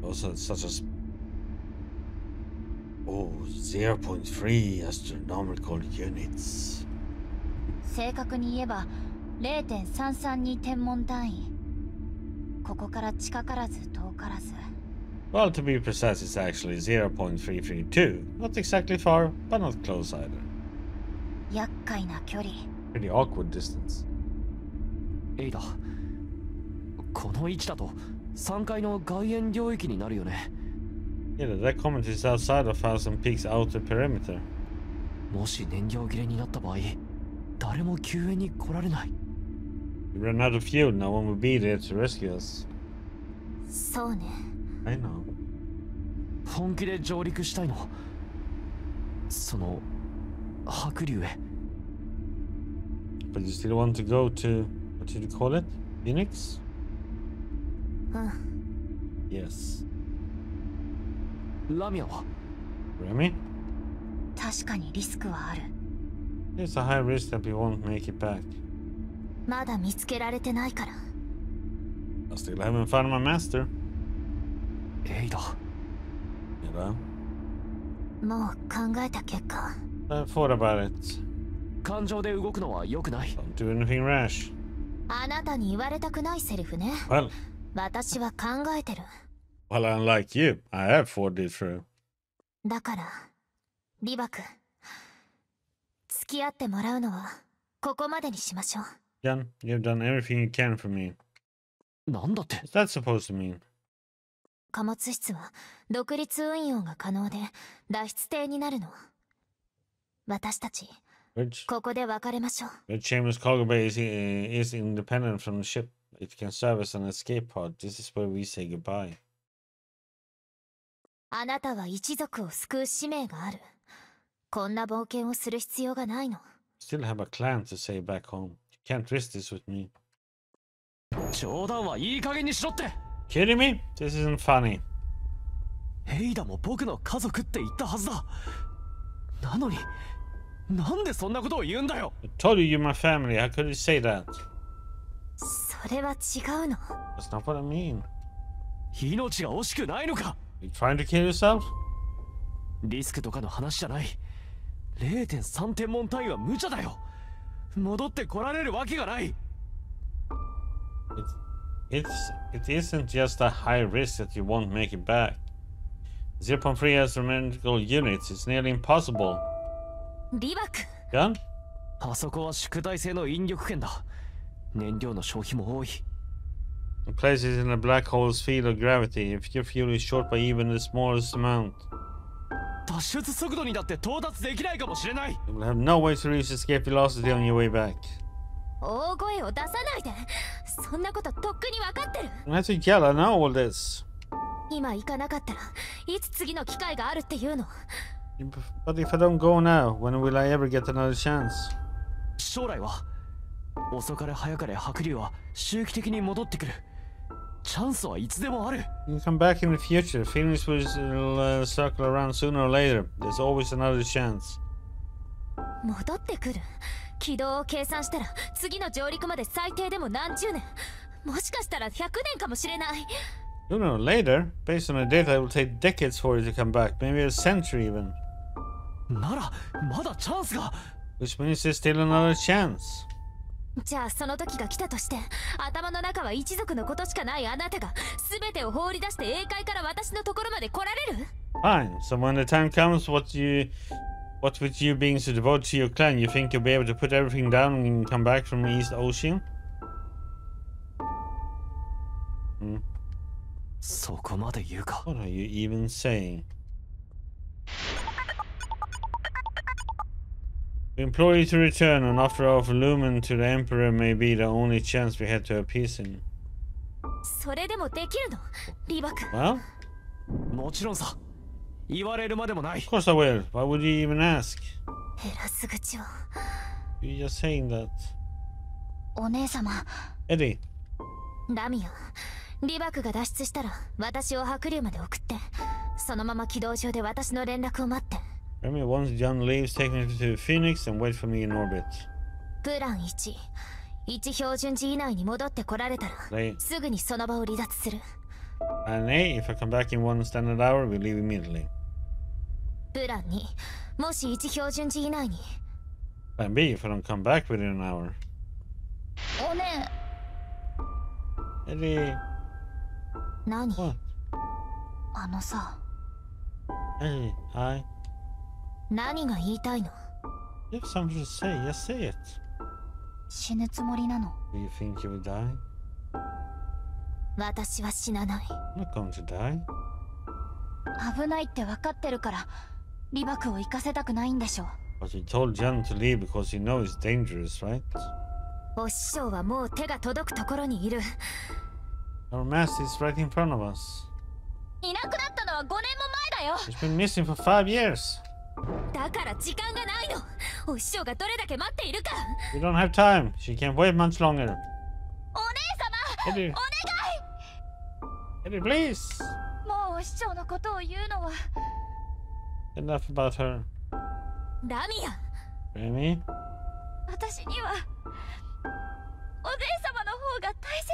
Also, such as 0.3 astronomical units. 正確に言えば 0.332 天文単位。ここから近からず遠からず。Well, to be precise, it's actually 0.332. Not exactly far, but not close either. 厄介な距離。Pretty awkward distance. エイダ、この位置だと3階の外縁領域になるよね。Yeah, that comet is outside of Thousand Peaks' outer perimeter. もし燃料切れになった場合、誰も救援に来られない。We ran out of fuel, no one would be there to rescue us. そうね。I know. 本気で上陸したいの。その白竜へ。But you still want to go to, what did you call it? Phoenix? うん。 Yes. ラミアは Remy? 確かにリスクはある。 There's a high risk that we won't make it back. まだ見つけられてないから。I still haven't found my master. エイダ、 You know? もう考えた結果。I thought about it. 感情で動くのは良くない。Don't do anything rash. あなたに言われたくないセリフね。 Well, 私は考えてる。 unlike you, I have thought it through. だから、リバク、付き合ってもらうのはここまでにしましょう。Jan, you've done everything you can for me. なんだって。 What's that supposed to mean? 貨物室は独立運用が可能で脱出艇になるの。私たち、 Which ここで別れましょう。 Chambers cargo bay is independent from the ship. It can serve as an escape pod. This is where we say goodbye. あなたは一族を救う使命がある。こんな冒険をする必要がないの。 Still have a clan to save back home. You can't risk this with me. 冗談はいい加減にしろって。 Kidding me? This isn't funny. エイダも僕の家族って言ったはずだ。なのに、なんでそんなことを言うんだよ。 I told you you're my family. How could you say that? それは違うの。 That's not what I mean. 命が惜しくないのか。 You trying to kill yourself? リスクとかの話じゃない。0.3 天文単位は無茶だよ。戻ってこられるわけがない。It isn't just a high risk that you won't make it back. 0.3 astronomical units is nearly impossible. リバク、 Gun? あそこは宿題性の引力圏だ。燃料の消費も多い。 The place is in a black hole's field of gravity. If your fuel is short by even the smallest amount, 脱出速度にだって到達できないかもしれない。 you will have no way to reach escape velocity on your way back. 大声を出さないで。そんなこととっくに分かってる。 You have to yell, I know all this. 今行かなかったらいつ次の機会があるっていうの。 But if I don't go now, when will I ever get another chance? 将来は遅かれ早かれ白竜は周期的に戻ってくる。チャンスはいつでもある。 You can come back in the future. Phoenix will circle around sooner or later. There's always another chance. 戻ってくる。軌道を計算したら次の上陸まで最低でも何十年、もしかしたら100年かもしれない。 Sooner or later, based on the data, it will take decades for it to come back, maybe a century even. ならまだチャンスが。 Which means there's still another chance. じゃあその時が来たとして、頭の中は一族のことしかないあなたが全てを放り出して英会から私のところまで来られる？ Fine. So when the time comes, what with you being so devoted to your clan, you think you'll be able to put everything down and come back from East Ocean? そこまで言うか。 What are you even saying? We implore you to return. An offer of Lumen to the Emperor may be the only chance we had to appease him. それでもできるの？リバク。 Well, もちろんさ。言われるまでもない。 of course I will. Why would you even ask? 偉す口を。 You're just saying that. お姉様。 Eddie. ラミア、リバクが脱出したら私を白龍まで送って、そのまま軌道上で私の連絡を待って。 Remy, once John leaves, take me to Phoenix and wait for me in orbit. プラン1、1標準時以内に戻ってこられたら、すぐにその場を離脱する。 And A, if I come back in 1 standard hour, we leave immediately. プラン2、もし1標準時以内に。 Plan B, if I don't come back within an hour. おねえ。 Eddie. 何？ What? あのさ。 Hey, hi. 何が言いたいの？ You have something to say. Just say it. 死ぬつもりなの？ Do you think you will die? 私は死なない。 I'm not going to die. 危ないって分かってるから、リバクを行かせたくないんでしょ。 But you told John to leave because you know it's dangerous, right? お師匠はもう手が届くところにいる。 Our master is right in front of us. いなくなったのは5年も前だよ。 He's been missing for 5 years. だから時間がないの。お師匠がどれだけ待っているか。 We don't have time. She can't wait much longer. お姉様、 Eddie. お願い。 Eddie, please. もうお師匠のことを言うのは。 Enough about her. ラミア。 Remy? 私にはお姉様の方が大切。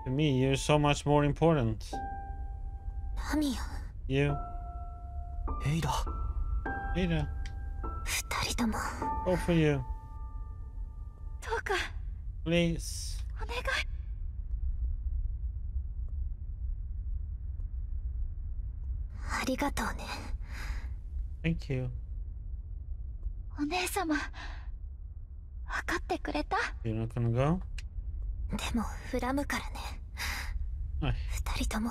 To me, you're so much more important. ラミア。 You. エイダ。 Ada. 二人とも。 Go for you. どうか Please. お願い。ありがとうね。 Thank you. お姉様、分かってくれた？ You're not gonna go? でも恨むからね。 I, 二人とも。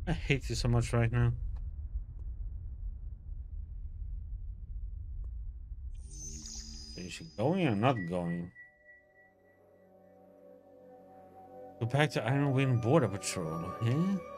I hate you so much right now. Is she going or not going? Go back to Iron Wind Border Patrol, eh?「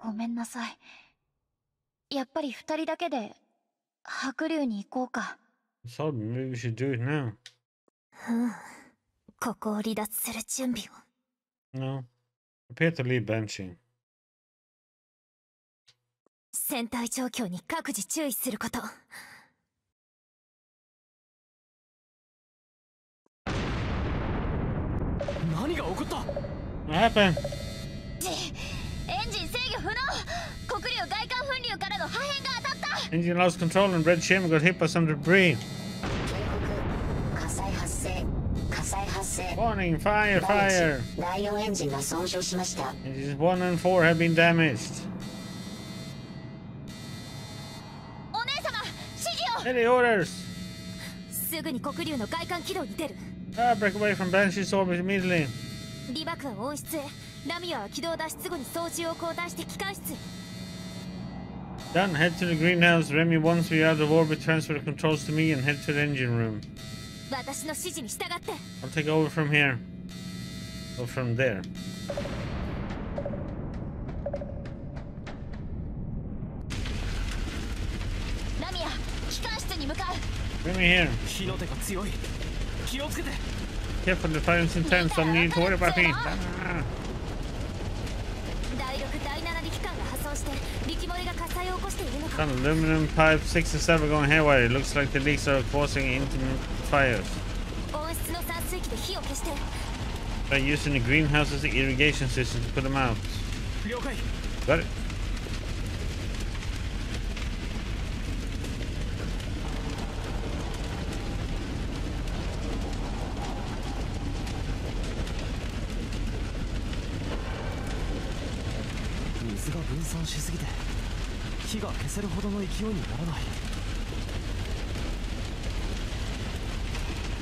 ごめんなさい。やっぱり二人だけで白龍に行こうか。 So maybe we should do it now. ここを離脱する準備を。 No. Prepare to leave Banshee. 船体状況に各自注意すること。何が起こった？ What happened? エンジン制御不能。黒龍外観噴流からの破片が当たった。 Engine lost control and Red Shimmer got hit by some debris. 火災発生。火災発生。 Warning, fire, fire! 第4エンジンが損傷しました。 Engines 1 and 4 have been damaged. お姉様、指示を。 Any orders? すぐに黒龍の外観軌道に出る。 Break away from Banshee's orbit immediately. リバクは温室へ。ラミアは軌道脱出後に操縦を交代して機関室へ。 Done. Head to the greenhouse. Remy, once we're out of orbit, transfer the controls to me and head to the engine room. 私の指示に従って。 I'll take over from here. Or from there. ラミア、機関室に向かう。 Remy here. 火の手が強い。気をつけて。 Careful, the fire's intense. Don't need to worry about me. Ah. 第6、第7力艦が破損。Some aluminum pipe 6 and 7 going haywire. It looks like the leaks are causing intermittent fires. By using the greenhouse's irrigation system to put them out. Got it.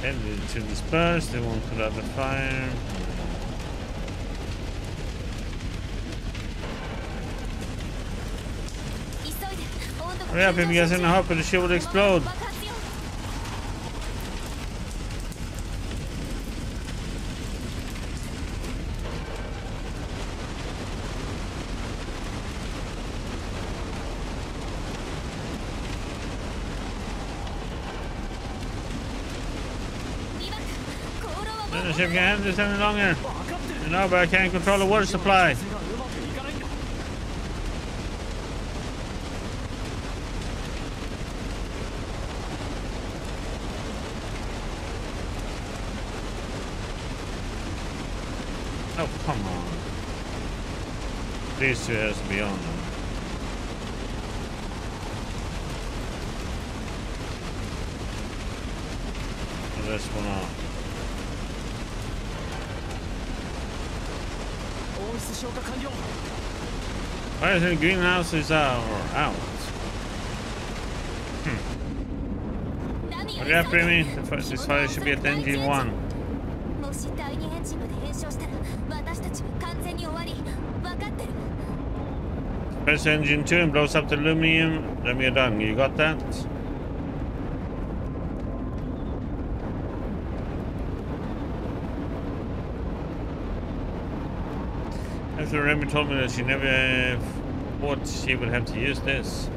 Headed to disperse, they won't put out the fire. Hurry up, if you guys in a hopper, the ship will explode. The ship can't handle this any longer. No, but I can't control the water supply. Oh, come on. These two has to be on them. And this one off. Why is the greenhouses out? Hurry up, Remy. This fire should be at engine 1. Press engine 2 and blows up the aluminum. Then we're done. You got that? After Remy told me that she never thought she would have to use this.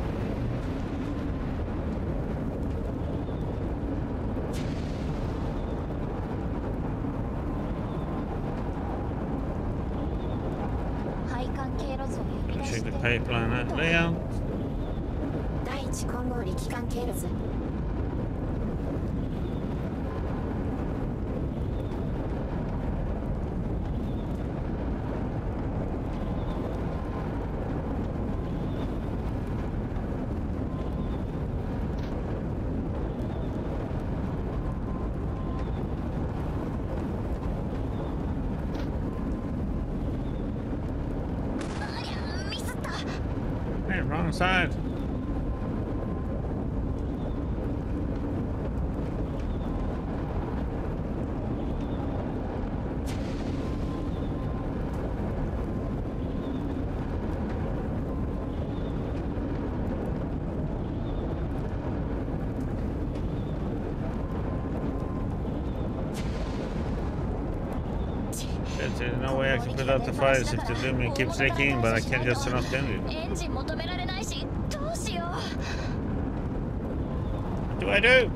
Check the pipeline layout. Hey, wrong side. There's no way I can put out the fires if the aluminum keeps leaking, but I can't just turn off the engine. What do I do?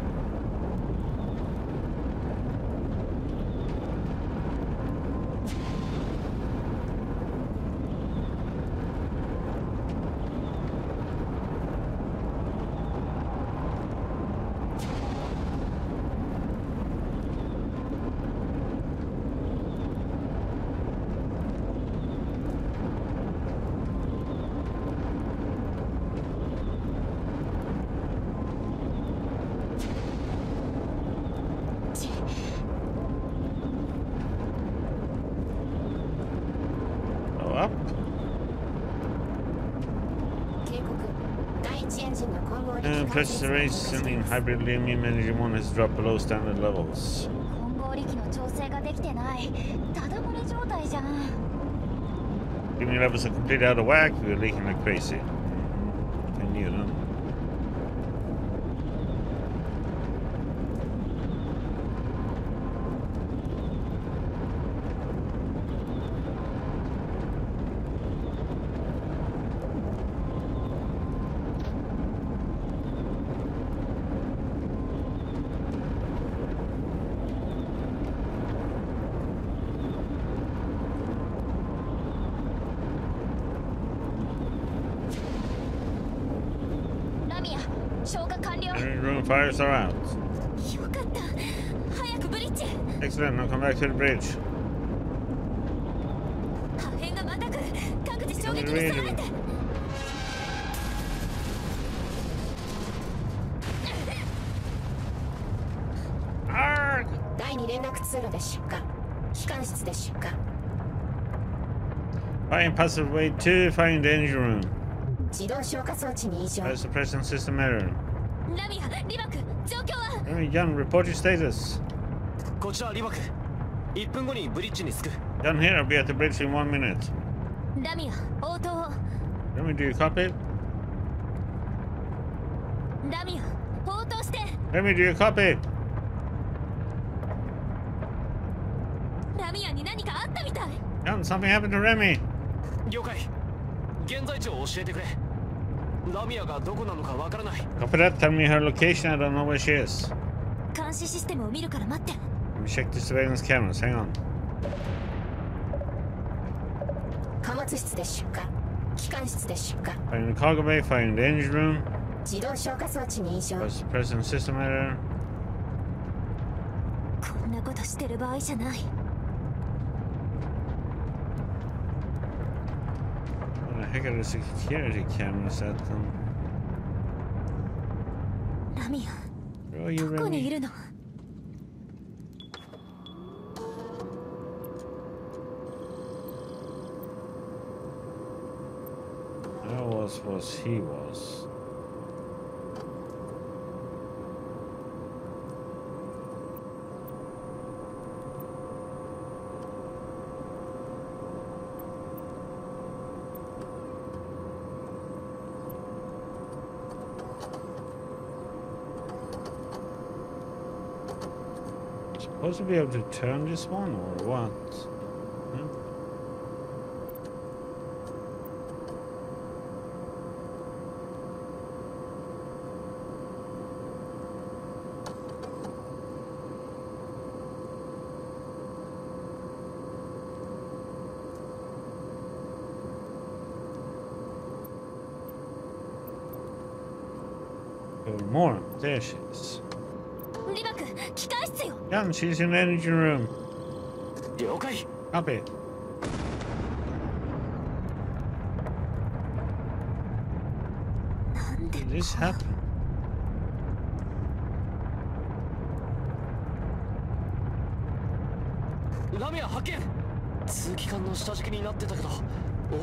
Up. And pressure raising in hybrid aluminum engine 1 has dropped below standard levels. Giving levels are completely out of whack, we're leaking like crazy. I knew them. Room fires are out. よかった。早くブリッジ。 Excellent, now come back to the bridge. 破片がまた来る。各自衝撃に備えて。第2連絡通路で出火。機関室で出火。 Find passive way 2, find the engine room. 自動消火装置に異常。 Suppression system error. ラミア、リバク、状況は。 Jan, report your status. こちらリバク。1分後にブリッジに着く。 Jan here, I'll be at the bridge in 1 minute. ラミア、応答を。 Let me do you copy? ラミア、応答して。 Let me do you copy? ラミアに何かあったみたい。 Jan, something happened to Remy. 了解。現在地を教えてくれ。ラミアがどこなのかわからない。 Copy that, tell me her location, I don't know where she is. 監視システムを見るから待って。 Let me check the surveillance cameras, hang on. 貨物室で出火。機関室で出火。 Find the cargo bay, find the engine room. 自動消火装置に異常。 Suppression system error. こんなことしてる場合じゃない。 What the heck are the security cameras at them? ラミ Where are ア、 you, どこにい Remy? るの？ I was he was. Supposed to be able to turn this one or what? Hmm? More. There she is. リバク、機関室よ。 Yeah, she's in the engine room. 了解。 Copy. なんで Did this happen? ラミア発見。通気管の下敷きになってたけど、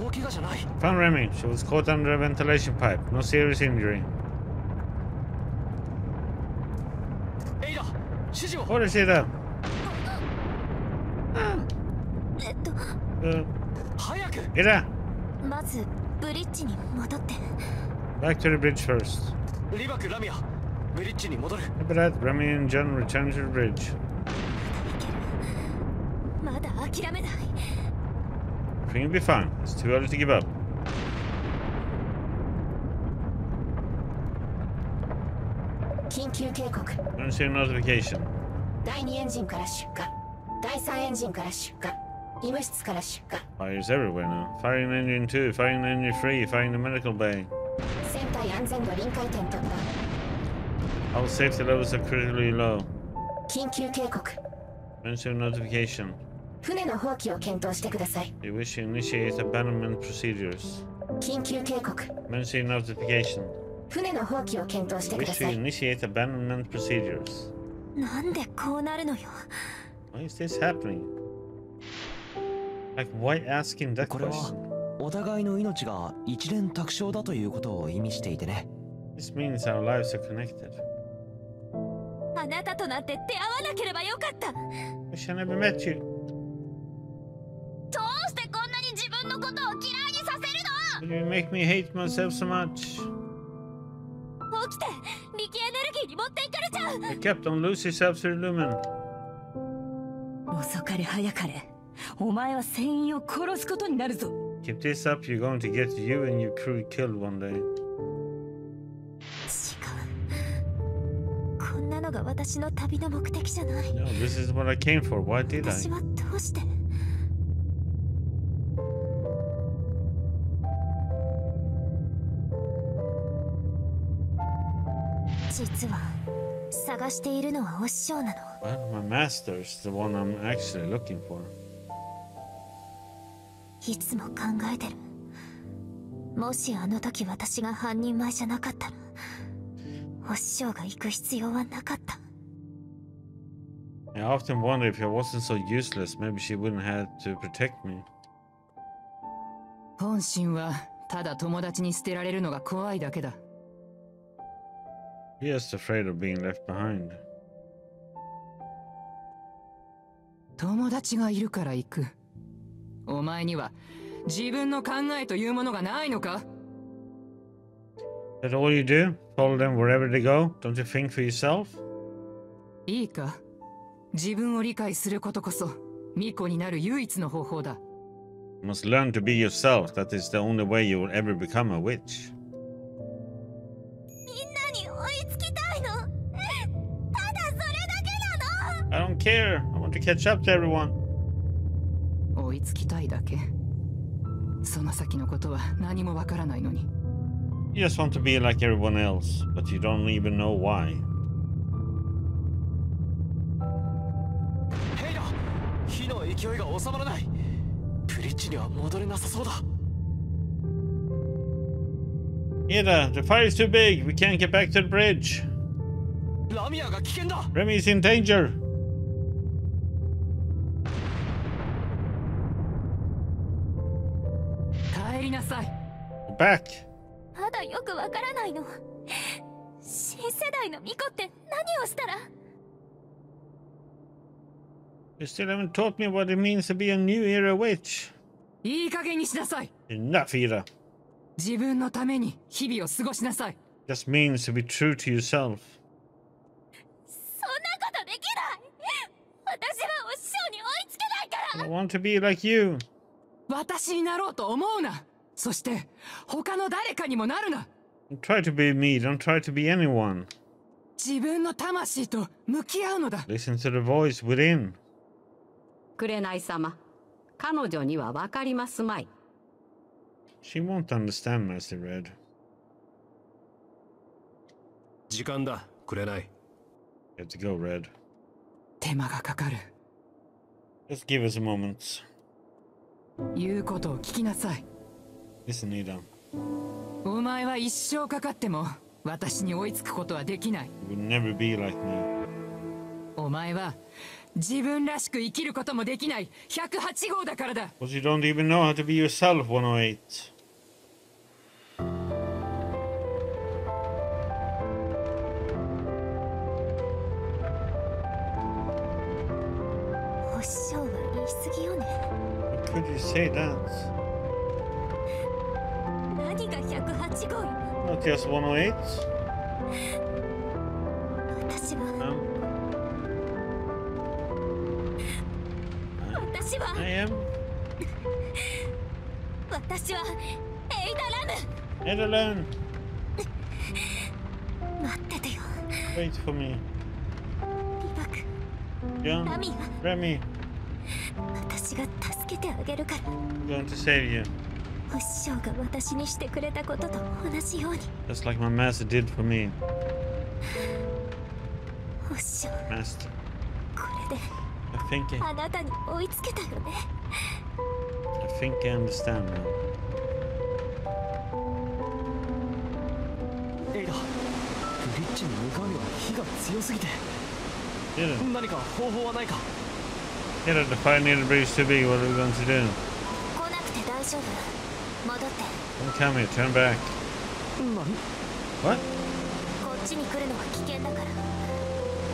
大怪我じゃない。 Found Remy. She was caught under a ventilation pipe. No serious injury. エイダ、指示を。 What is it up? 早く。 Ida, まずブリッジに戻って。 back to the bridge first. リバク、ラミア、ブリッジに戻る。 After that, Remy and John return to the bridge. まだ諦めない。 Everything will be fine. It's too early to give up. 緊急警告。 Emergency notification. 第2エンジンから出火。第3エンジンから出火。医務室から出火。 Fires everywhere now. Firing engine 2, firing engine 3, firing the medical bay. 船体安全度臨界点突破。 All safety levels are critically low. 緊急警告。 Emergency notification. 船の放棄を検討してください。 You wish to initiate abandonment procedures. 緊急警告。 Emergency notification. 船の放棄を検討してく Wish だ to さい。 initiate abandonment procedures. なんでこうなるのよ。 Why is this happening? Like, why asking that これは question? お互いの命が一連卓上だということを意味していてね。 This means our lives are connected. あなたとなんて出会わなければよかった。 Wish I never met you. どうしてこんなに自分のことを嫌いにさせるの？ You make me hate myself so much. 起きて、力エネルギーに持っていかれちゃう。 I kept on lose yourself to the lumen. 遅かれ早かれ、お前は船員を殺すことになるぞ。 Keep this up, you're going to get you and your crew killed one day. 違う。こんなのが私の旅の目的じゃない。 No, this is what I came for. Why did 私 I? はどうして？実は探しているのはお師匠なの。 Well, my master is the one I'm actually looking for. いつも考えてる。もしあの時私が半人前じゃなかったら、お師匠が行く必要はなかった。 I often wonder if I wasn't so useless, maybe she wouldn't have to protect me. 本心はただ友達に捨てられるのが怖いだけだ。 He is afraid of being left behind. 友達がいるから行く。お前には自分の考えというものがないのか？ Is that all you do? Follow them wherever they go? Don't you think for yourself? いいか、自分を理解することこそ巫女になる唯一の方法だ。 You must learn to be yourself. That is the only way you will ever become a witch. みんなに追いつきたいの。ただそれだけなの。 I don't care. I want to catch up to everyone. 追いつきたいだけ。その先のことは何もわからないのに。 You just want to be like everyone else, but you don't even know why. ヘイだ、火の勢いが収まらない。ブリッジには戻れなさそうだ。 Ida, the fire is too big. We can't get back to the bridge. ラミアが危険だ。 Remy is in danger. 帰りなさい。 Go back. まだよくわからないの。新世代の巫女って何をしたら？ You still haven't taught me what it means to be a new era witch. いい加減にしなさい。 Enough, Ida. 自分のために日々を過ごしなさい。 Just means to be true to yourself. そんなことできない。私はお師匠に追いつけないか I ら。 want to be like you. 私になろうと思うな。そして他の誰かにもなるな。 Don't try to be me. Don't try to be anyone. 自分の魂と向き合うのだ。 Listen to the voice within. 紅様、彼女には分かりますまい。 She won't understand, Master Red. 時間だ、紅。 You have to go, Red. 手間がかかる。 Just give us a moment. 言うことを聞きなさい。 Listen, Ida. お前は一生かかっても私に追いつくことはできない。 You will never be like me. お前は自分らしく生きることもできない108号だからだ。 Because you don't even know how to be yourself, 108. お師匠は言い過ぎよね。 How could you say that? 何が108号よ。 Not just 108? 私は 私は I am 私はエイダラム。 Ida Lund. 待っててよ。 Wait for me. リバク、 John. ラミア、 Remy. 私が助けてあげるから。 I'm going to save you. お師匠が私にしてくれたことと同じように。 Just like my master did for me. お師匠、 Master. これで I think あなたに追いつけたよね。 I understand now. エイダ、ブリッジに向かうには火が強すぎて。 Ida. 何か方法はないか？ Ida, the fire near the bridge is too big. What are we going to do? 来なくて大丈夫。戻って。 Don't come here. Turn back. 何？ What? こっちに来るのは危険だから。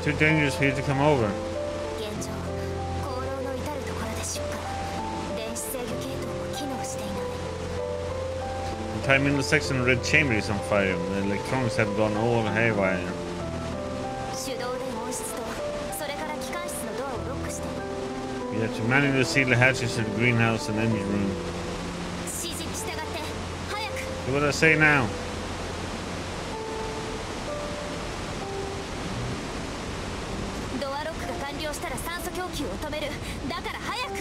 Too dangerous for you to come over. 現状、航路の至るところで出火。電子制御系統も機能していない。 The time in the section of the red chamber is on fire. The electronics have gone all haywire. 手動で温室と、それから機関室のドアをロックして。 You have to manually seal the hatches to the greenhouse and engine room. 指示に従って早く。 Do what I say now. ドアロックが完了したら酸素供給を止める。だから早く。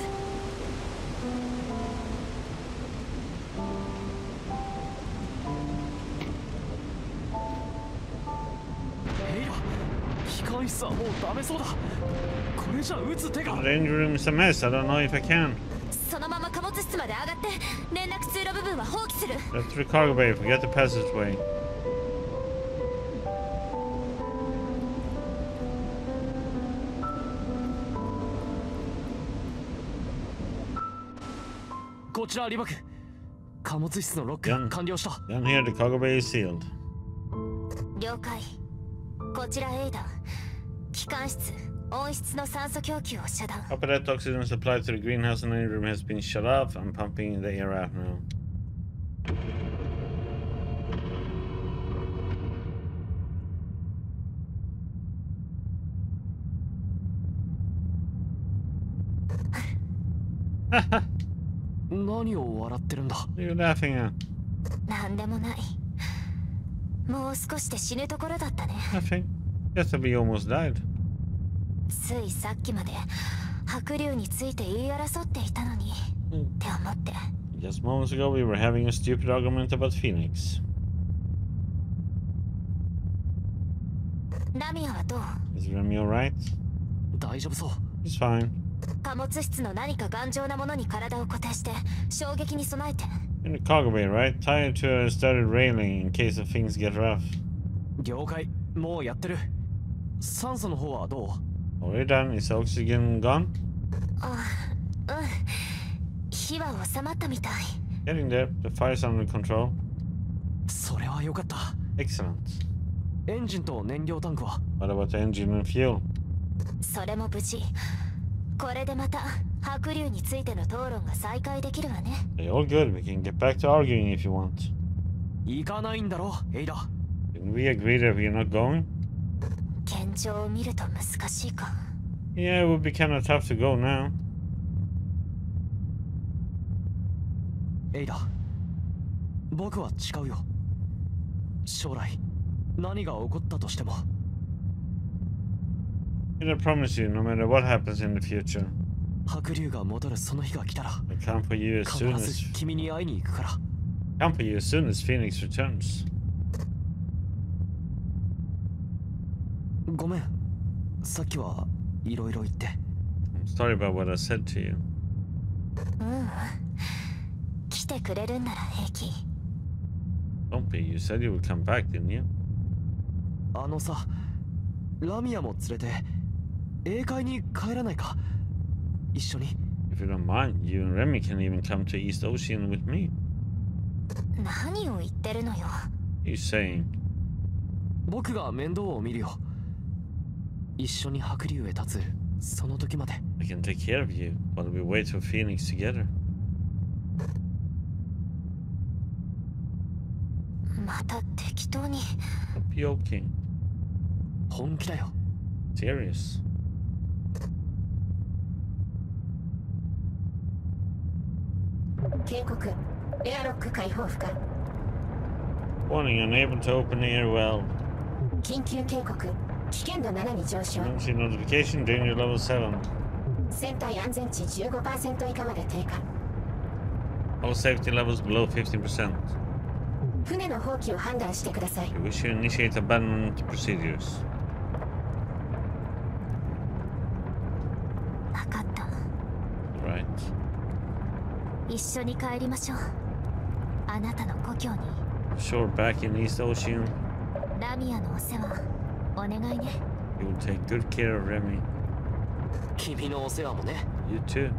What イスはもうダメそうだ。これじゃ撃つ手が。 The engine room is a mess. I don't know if I can. そのまま貨物室まで上がって連絡通路部分は放棄する。 That's the cargo bay. Forget the passageway. こちらリバク。貨物室のロック完了した。 Down here, the cargo bay is sealed. 了解。こちらエイダ。機関室温室の酸素供給を遮断。 Upper that oxygen supply to the greenhouse and engine room has been shut off. I'm pumping the air out now. Haha. 何を笑ってるんだ。 What are you laughing at? なんでもない。もう少しで死ぬところだったね。 Nothing. Just that we almost died. ついさっきまで白龍について言い争っていたのに、って思って。 Just moments ago, we were having a stupid argument about Phoenix. ラミアはどう？ Is Remy alright? 大丈夫そう。 He's fine. 貨物室の何か頑丈なものに体を固定して衝撃に備えて。 In the cargo bay, right? Tie it to a studded railing in case of things get rough. 了解。もうやってる。酸素の方はどう？ Already done. Is the oxygen gone? ああ、うん。火は収まったみたい。 Getting there. The fire's under control. それは良かった。 Excellent. エンジンと燃料タンクは？ What about the engine and fuel? それも無事。これでまた白龍についての討論が再開できるわね。 They're all good. We can get back to arguing if you want. 行かないんだろ、エイダ。 Didn't we agree that we're not going? 現状を見ると難しいか。 Yeah, it would be kind of tough to go now. エイダ、僕は違うよ。将来何が起こったとしても。 And I promise you, no matter what happens in the future, 白龍が戻るその日が来たら、 I come for you as 必 soon ず as 君に会いに行くから。 come for you as soon as Phoenix returns. ごめん、さっきはいろいろ言って。 I'm sorry about what I said to you. 来てくれるんなら平気。 Don't be. You said you would come back, didn't you? あのさ、ラミアも連れて英会に帰らないか？一緒に。 If you don't mind, you and Remy can even come to East Ocean with me. 何を言ってるのよ。 What are you saying? 僕が面倒を見るよ。一緒に白龍へ立つその時まで。 I can take care of you while we wait for Phoenix together. また適当に。 Hope you're okay. 本気だよ。 Serious. 警告。エアロック開放不可。 Warning, unable to open the air well. 緊急警告。危険度7に上昇。 Emergency notification, danger level 7. 船体安全値 15% 以下まで低下。 All safety levels below 50%. 船の放棄を判断してください。 We wish to initiate abandonment procedures. 分かった。 Right. 一緒に帰りましょう。あなたの故郷に。 Sure, back in East Ocean. ラミアのお世話お願いね。 You will take good care of Remy. 君のお世話もね。 You too.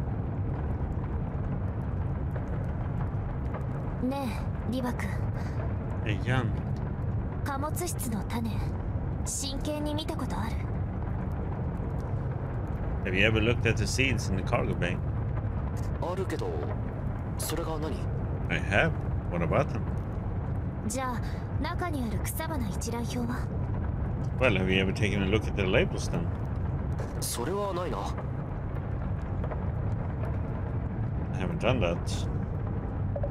ねえリバ君。 Hey, Jan. 貨物室の種真剣に見たことある？ Have you ever looked at the seeds in the cargo bay? あるけど、それが何？ I have. What about them? じゃあ中にある草花一覧表は？ Well, have you ever taken a look at the labels then? それはないな。 I haven't done that.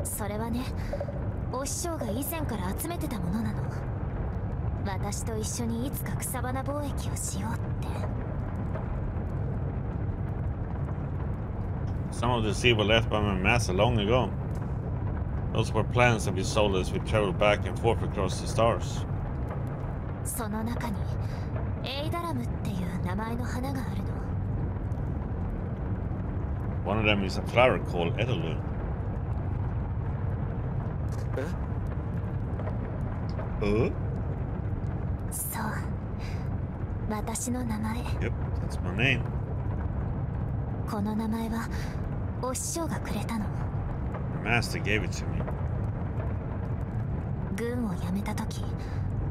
それはね、お師匠が以前から集めてたものなの。私と一緒にいつか草花貿易をしようって。 Some of the seed were left by my master long ago. Those were plans that we sold as we traveled back and forth across the stars. その中にエイダラムっていう名前の花があるの。 One of them is a flower called Edelweiss. え？ そう、私の名前。 Yep, that's my name. この名前はお師匠がくれたの。 The master gave it to me. 軍を辞めた時、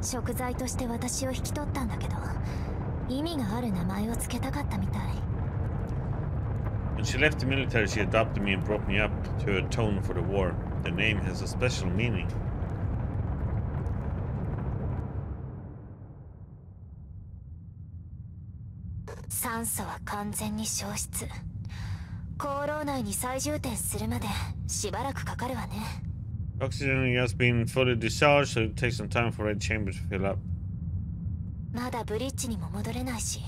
食材として私を引き取ったんだけど、意味がある名前をつけたかったみたい。 When she left the military, she adopted me and brought me up to atone for the war. The name has a special meaning. 酸素は完全に消失。坑牢内に再充填するまでしばらくかかるわね。 Oxygen has been fully discharged, so it takes some time for red chamber to fill up. まだブリッジにも戻れないし。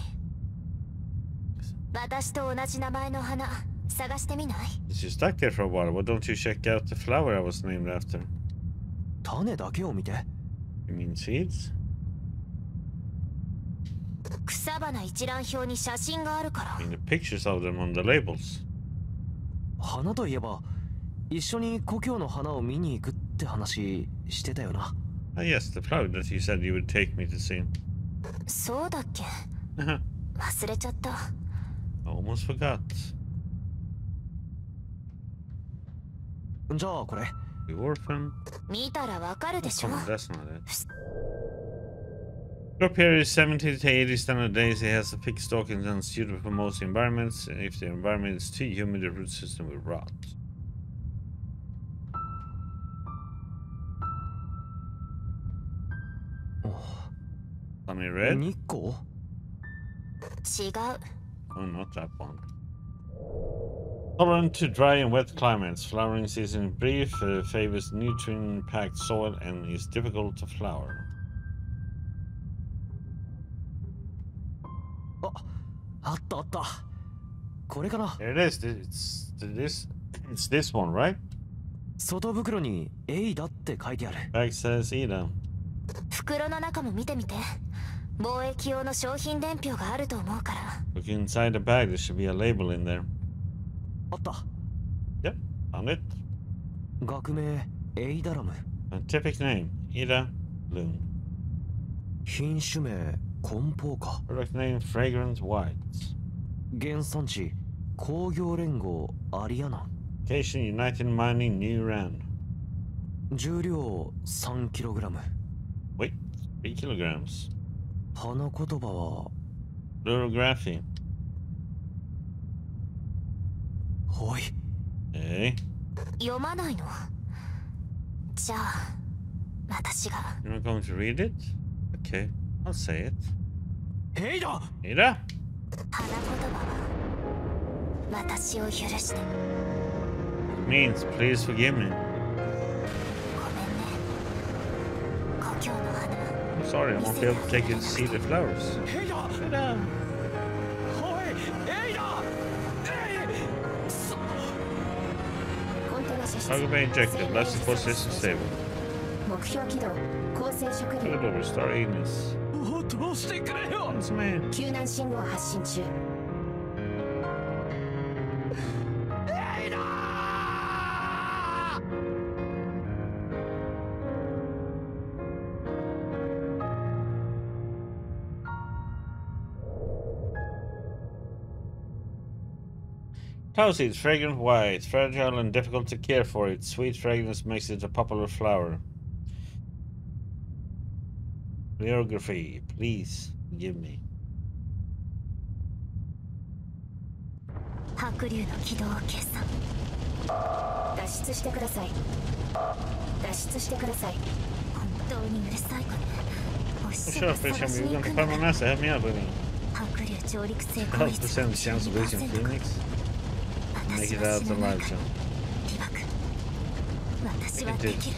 私と同じ名前の花探してみない？ Since you stuck there for a while, why don't you check out the flower I was named after? 種だけを見て。 You mean seeds? 草花一覧表に写真があるから。 I mean the pictures of them on the labels. 花といえば、一緒に故郷の花を見に行くって話してたよな。Ah yes, the flower that you said you would take me to see. そうだっけ？ I 忘れちゃった。 almost forgot. じゃあこれ。 The orphan. 見たらわかるでしょ。 Come on, that's not it. Crop period is 70 to 80 standard days. It has a thick stalking and suitable for most environments. If the environment is too humid, the root system will rot. Sunny red? 日光？違う。 Oh, not that one. Tolerant to dry and wet climates. Flowering season brief, favors nutrient-packed soil, and is difficult to flower. あったあった。これかな。 There it is. It's this one, right? 外袋にエイダって書いてある。 Bag says Ida. 袋の中も見てみて。貿易用の商品伝票があると思うから。 Look inside the bag. There should be a label in there. あった。 Yep, found it. 学名エイダラム。 Scientific name, Ida Bloom. 品種名梱包か。 Product name, Fragrant White. 原産地工業連合アリアナ。 Location, United Mining, New Rand. 重量 3kg。 Weight, 3 kilograms. 花言葉は Fluorography. おい。 Hey, 読まないの？じゃあ、私が。 you're not going to read it? Okay, I'll say it. エイダ！ Ida? 花言葉は私を許して。 It means, please forgive me. ごめんね。故郷の花。 I'm sorry, I won't be able to take you to see the flowers. エイダ！ Ida! おい！エイダ！コンテナ射出 Cargo bay ejected. Life support system stable. 目標軌道構成食料 Pivotal, restore Ignis. どうしてくれよ！ That's me. 救難信号発信中 エイダ！ Tow seeds, fragrant white, fragile and difficult to care for. Its sweet fragrance makes it a popular flower. Biography, please give me. 白龍の軌道を計算。脱出してください脱出してください本当にうるさい子ね。お師 Oh, 匠 sure, が探 Fish, し you're に行 gonna くん find だ my から。 master. Help me out, buddy. 白龍上陸成功率 12% chance of reaching Phoenix. Make it out alive, John. リバク、私はできる。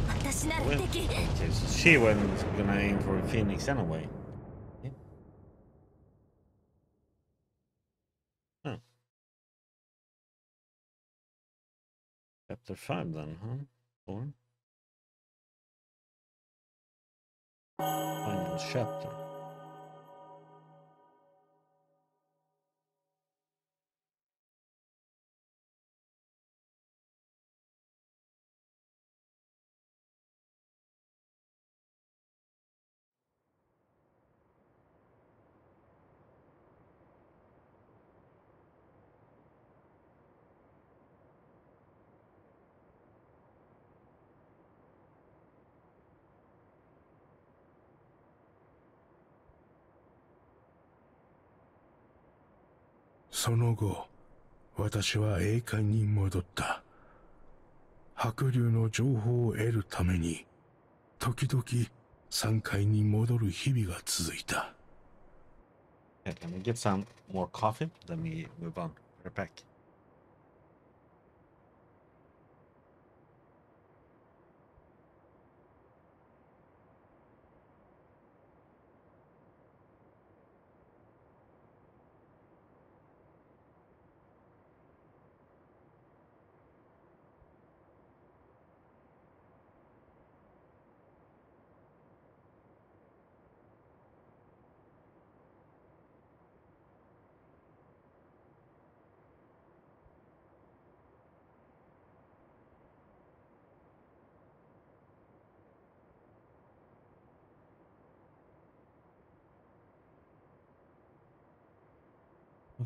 私なら Well, できる。 okay, so she wasn't gonna aim for Phoenix anyway. Okay. Huh. Chapter 5 then, huh? Or? Final chapter. その後、私は栄冠に戻った。白竜の情報を得るために、時々3階に戻る日々が続いた。Okay, let me get some more coffee. Let me move on. Right back.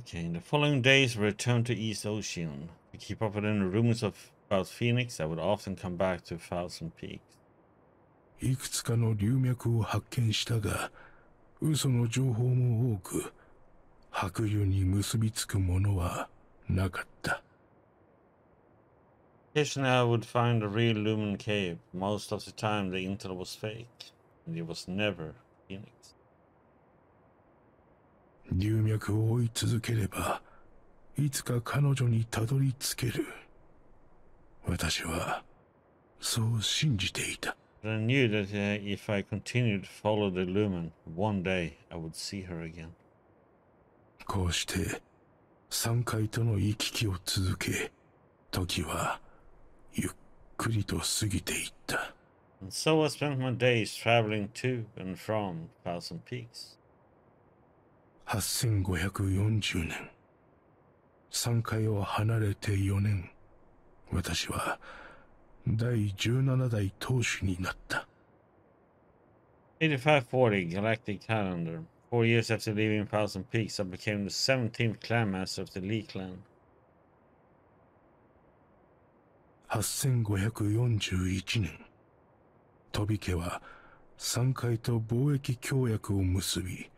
Okay, in the following days, we returned to East Ocean. To keep up with any rumors about Phoenix, I would often come back to Thousand Peaks. いくつかの龍脈を発見したが、嘘の情報も多く、白竜に結びつくものはなかった。Occasionally, I would find a real Lumen cave. Most of the time, the intel was fake, and it was never Phoenix. 龍脈を追い続ければ、いつか彼女にたどり着ける。私は、そう信じていた。But I knew that if I continued to follow the Lumen, one day I would see her again. こうして、3階との行き来を続け、時は、ゆっくりと過ぎていった。And so I spent my days traveling to and from Thousand Peaks. 8540年。3階を離れて4年。私は、第17代当主になった。8540 Galactic Calendar. 4 years after leaving Thousand Peaks, I became the 17th clan master of the Lee clan. 8541年。飛家は3階と貿易協約を結び、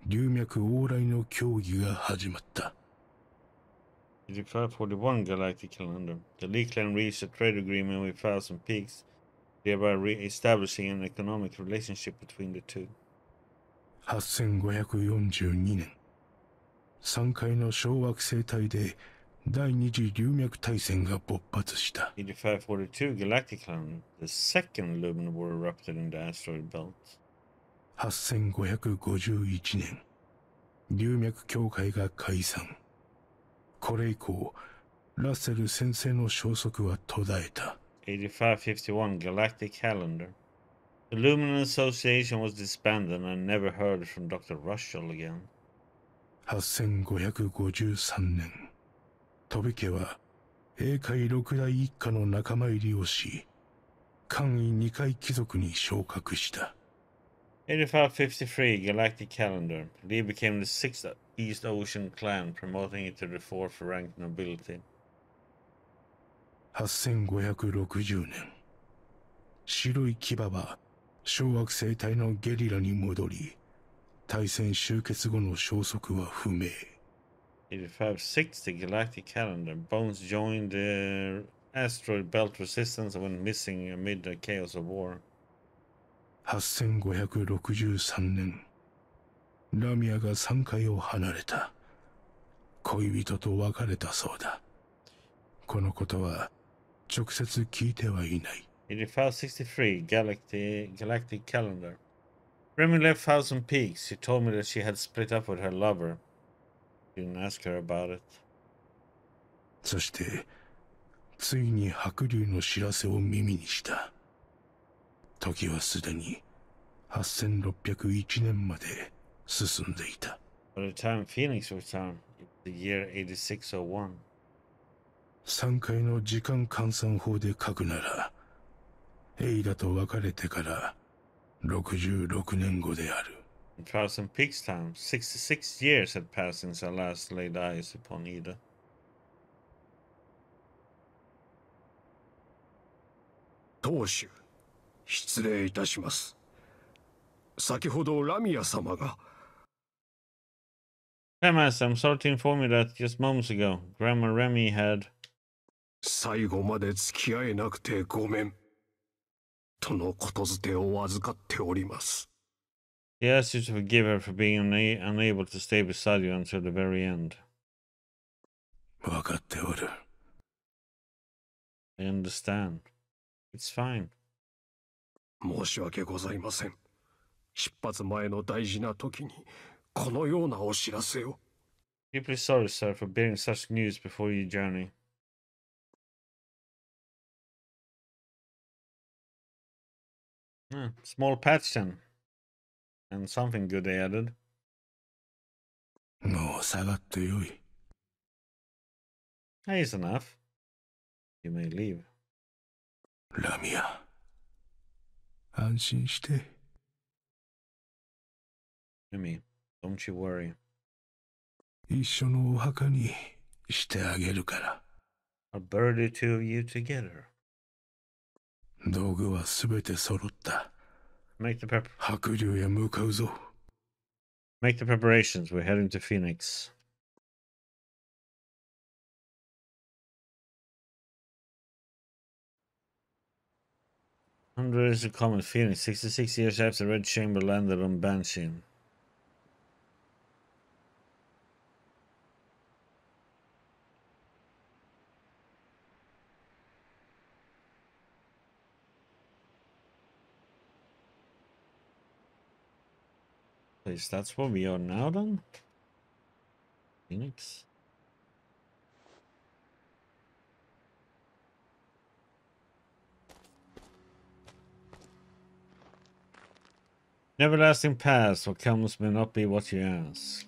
龍脈往来の協議が始まった。8541 Galactic Calendar. The Lee clan reached a trade agreement with Thousand Peaks, thereby re-establishing an economic relationship between the two. 8542年、3階の小惑星帯で第二次龍脈大戦が勃発した。8542 Galactic Calendar. The second Lumen war erupted in the asteroid belt. 8551年、龍脈協会が解散。これ以降、ラッセル先生の消息は途絶えた。8551 Galactic Calendar. The Lumen Association was disbanded and I never heard from Dr. Russell again. 8553年、飛家は英海六大一家の仲間入りをし、官位二階貴族に昇格した。8553 Galactic Calendar. Lee became the 6th East Ocean clan, promoting it to the 4th rank nobility. 8560年、白い牙は小惑星帯のゲリラに戻り、大戦終結後の消息は不明。8560 Galactic Calendar. Bones joined the asteroid belt resistance and went missing amid the chaos of war. 8563年、ラミアが3階を離れた。恋人と別れたそうだ。このことは直接聞いてはいない。8563 Galactic Calendar. Remy left Thousand Peaks. She told me that she had split up with her lover. Didn't ask her about it. そして、ついに白竜の知らせを耳にした。時はすでに8601年まで進んでいた。By the time Phoenix returned, it was the year 8601. 3階の時間換算法で書くなら、エイダと別れてから66年後である。In Thousand Peaks time, 66 years had passed since I last laid eyes upon Ida. 当主、失礼いたします。先ほどラミア様が。Grandmaster, I'm sorry to inform you that just moments ago, Grandma Remy had... 最後まで付き合えなくてごめん。とのことづてを預かっております。He asked you to forgive her for being unable to stay beside you until the very end. わかっておる。I understand. It's fine. 申し訳ございません。出発前の大事な時にこのようなお知らせを。Deeply sorry, sir, for bearing such news before your journey. Small patch then. And something good they added. もう下がってよい。It's enough. You may leave. ラミア、安心して。Remy, don't you worry. 一緒のお墓にしてあげるから。I'll bury the two of you together. 道具はすべて揃った。Make the白龍へ向かうぞ。Make the preparations. We're heading to Phoenix. Hundred is a common feeling. 66 years after the Red Chamber landed on Banshee. Please, that's where we are now then? Phoenix? Everlasting past, what comes may not be what you ask.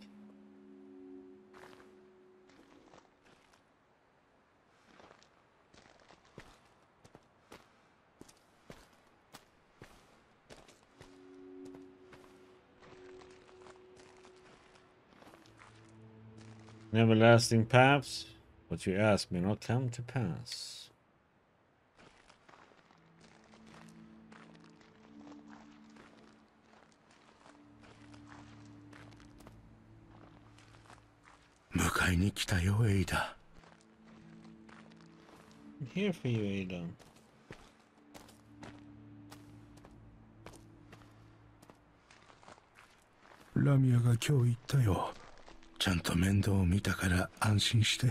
Everlasting paths, what you ask may not come to pass. I'm here for you, Ada. ラミアが今日言ったよ。ちゃんと面倒を見たから安心して。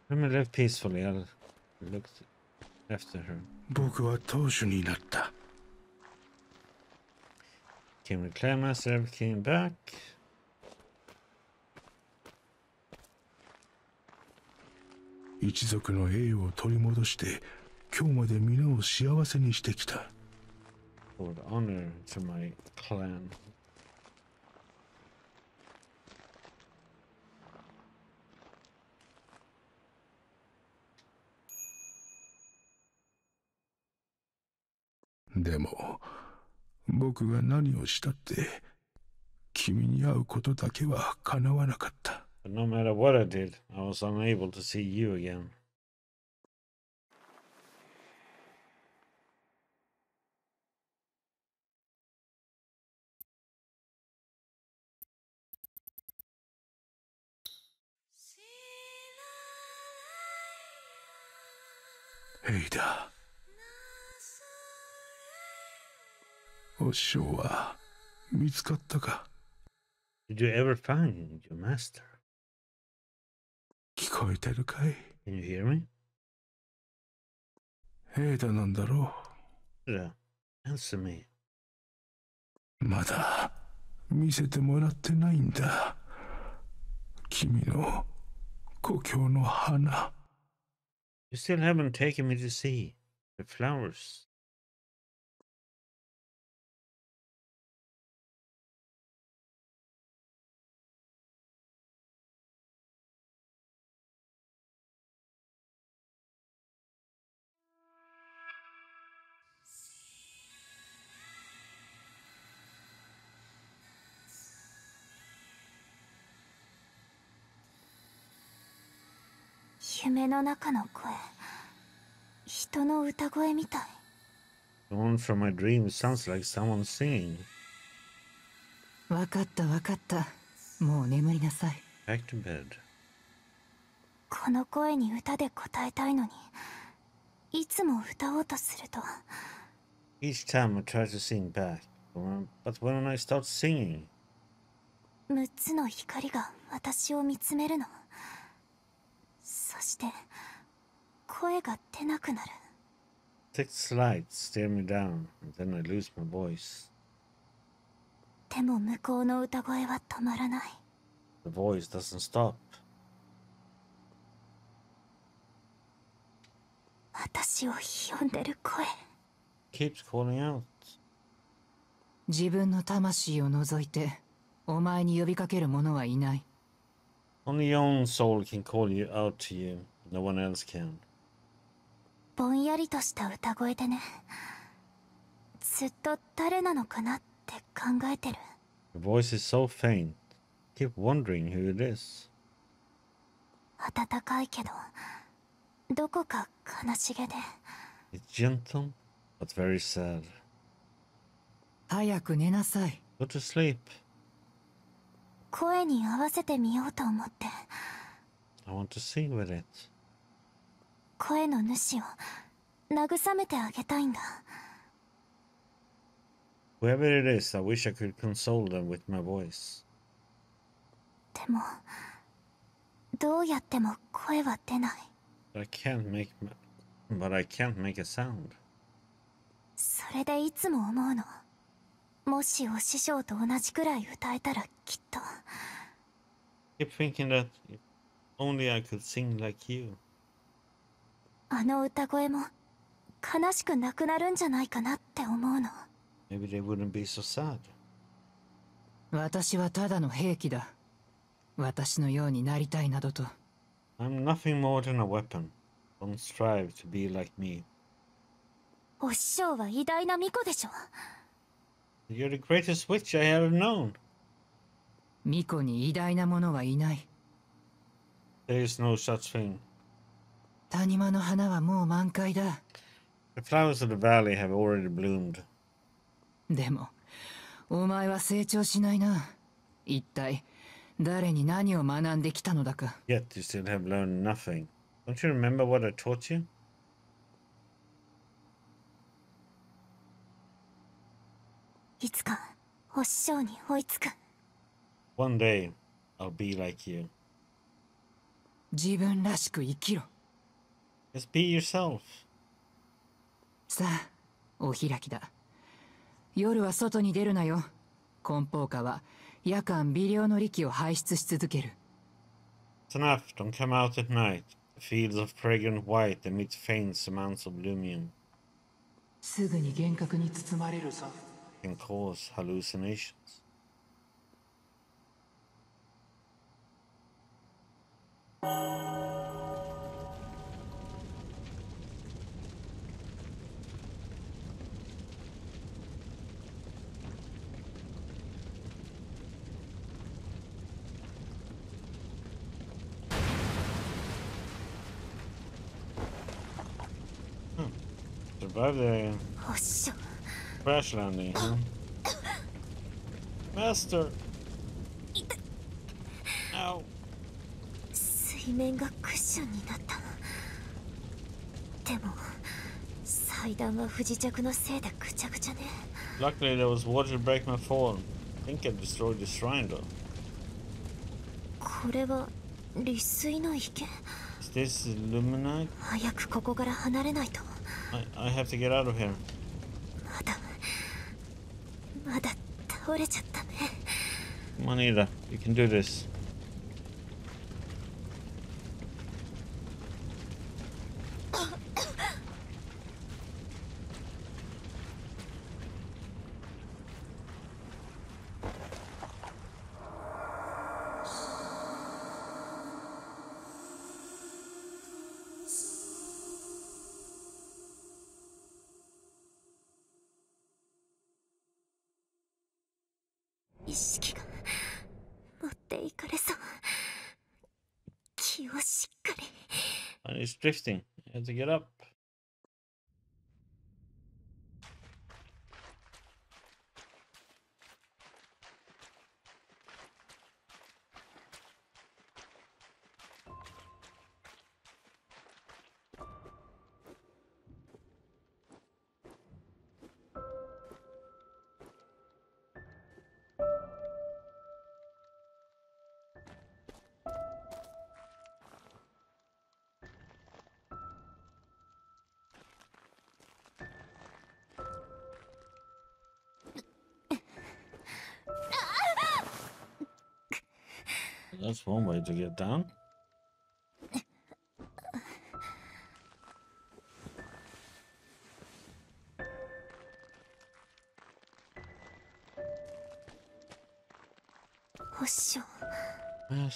Let me live peacefully. I'll look after her. 僕は当主になった。Came to claim us, ever came back. 一族の栄誉を取り戻して今日まで皆を幸せにしてきた。For the honor to my clan. でも僕が何をしたって君に会うことだけは叶わなかった。But no matter what I did, I was unable to see you again. Ada、お師匠は見つかったか？ Did you ever find your master? 聞こえてるかい？ Can you hear me? Adaなんだろう。Ada, answer me. まだ見せてもらってないんだ。君の故郷の花。You still haven't taken me to see the flowers. The one from my dream sounds like someone singing. わかったわかった。もう眠りなさい。Back to bed. この声に歌で答えたいのに、いつも歌おうとすると。Each time I try to sing back, but when I start singing, 6つの光が私を見つめるの。そして声が出なくなる。6 lights stare me down, and then I lose my voice. でも向こうの歌声は止まらない。The voice doesn't stop. 私を呼んでる声。Keeps calling out. 自分の魂を除いてお前に呼びかける者はいない。Only your own soul can call you out to you. No one else can. ぼんやりとした歌声でね。ずっと誰なのかなって考えてる。The voice is so faint. Keep wondering who it is. 温かいけど、どこか悲しげで。It's gentle, but very sad. 早く寝なさい。Go to sleep. 声に合わせてみようと思って。I want to sing with it. 声の主を慰めてあげたいんだ。Whoever it is, I wish I could console them with my voice. でも、どうやっても声は出ない。But I can't make a sound. それでいつも思うの。もしお師匠と同じくらい歌えたらきっと。Keep thinking that if only I could sing like you. あの歌声も悲しくなくなるんじゃないかなって思うの。Maybe they wouldn't be so sad. 私はただの兵器だ。私のようになりたいなどと。I'm nothing more than a weapon. Don't strive to be like me. お師匠は偉大な巫女でしょ。You're the greatest witch I ever known. 巫女に偉大なものはいない。There is no such thing. 谷間の花はもう満開だ。The flowers of the valley have already bloomed. でも、お前は成長しないな。一体、誰に何を学んできたのだか。Yet you still have learned nothing. Don't you remember what I taught you? いつかお師匠に追いつく。One day, I'll be like you. 自分らしく生きろ。Just be yourself. さあ、お開きだ。夜は外に出るなよ。梱包下は夜間微量の力を排出し続ける。It's enough. Don't come out at night. The fields of fragrant white emit faint amounts of lumion. すぐに幻覚に包まれるぞ。Can cause hallucinations. Hmm. Survive the お師匠。 crash landing, huh? Master! Ow! 水面がクッションになった。でも祭壇は不時着のせいでぐちゃぐちゃね。 Luckily there was water to break my fall. I think I destroyed the shrine though. これは利水の池。 Is this Illuminite? 早くここから離れないと。 I have to get out of here. まだ倒れちゃったね。 Come on, Ida. You can do this.意識が持っていかれそう。気をしっかり。 And it's drifting. You have to get up. That's one way to get down.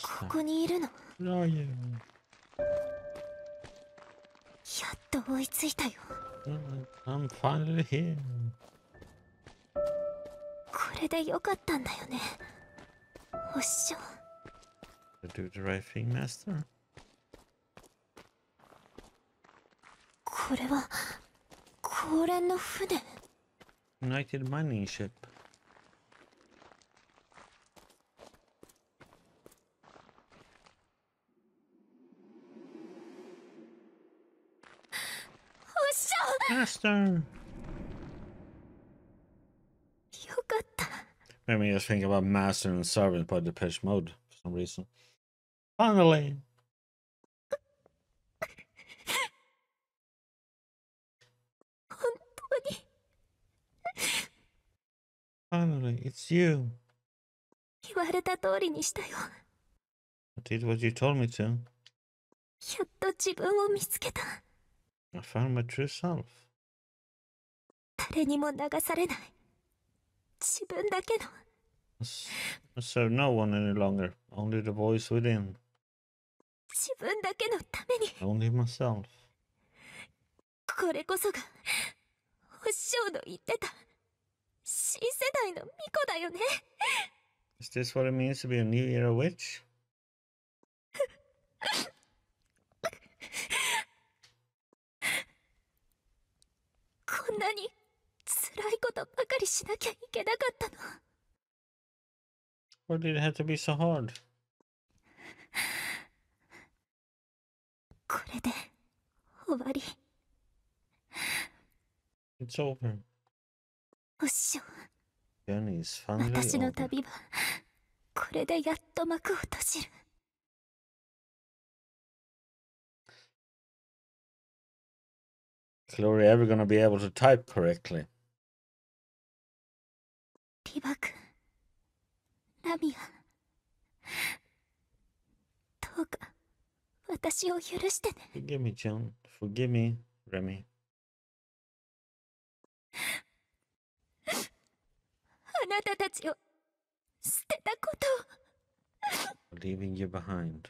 ここにいるの。Where are you? やっと追いついたよ。I'm finally here. これでよかったんだよね。おっしょ。Do the right thing, Master. これは公連の船。United mining ship. おっしょ。 Master. よかった。 Made me just think about Master and Servant by Depeche Mode for some reason. Finally! 本当に Finally, it's you. 言われた通りにしたよ。 I did what you told me to. やっと自分を見つけた。 I found my true self. 誰にも流されない。自分だけの。 So no one any longer. Only the voice within. 自分だけのために。 Only myself. これこそがお師匠の言ってた新世代の巫女だよね。 Is this what it means to be a New Era witch? こんなに辛いことばかりしなきゃいけなかったの。 Why did it have to be so hard? これで終わり。 It's over. お師匠、 Journey is finally 私の over. 旅はこれでやっと幕を閉じる。 Chloe ever gonna be able to type correctly? リバ君、ラミア、どうか私を許してね。 Forgive me, John. Forgive me, Remy. あなたたちを捨てたことを。 Leaving you behind.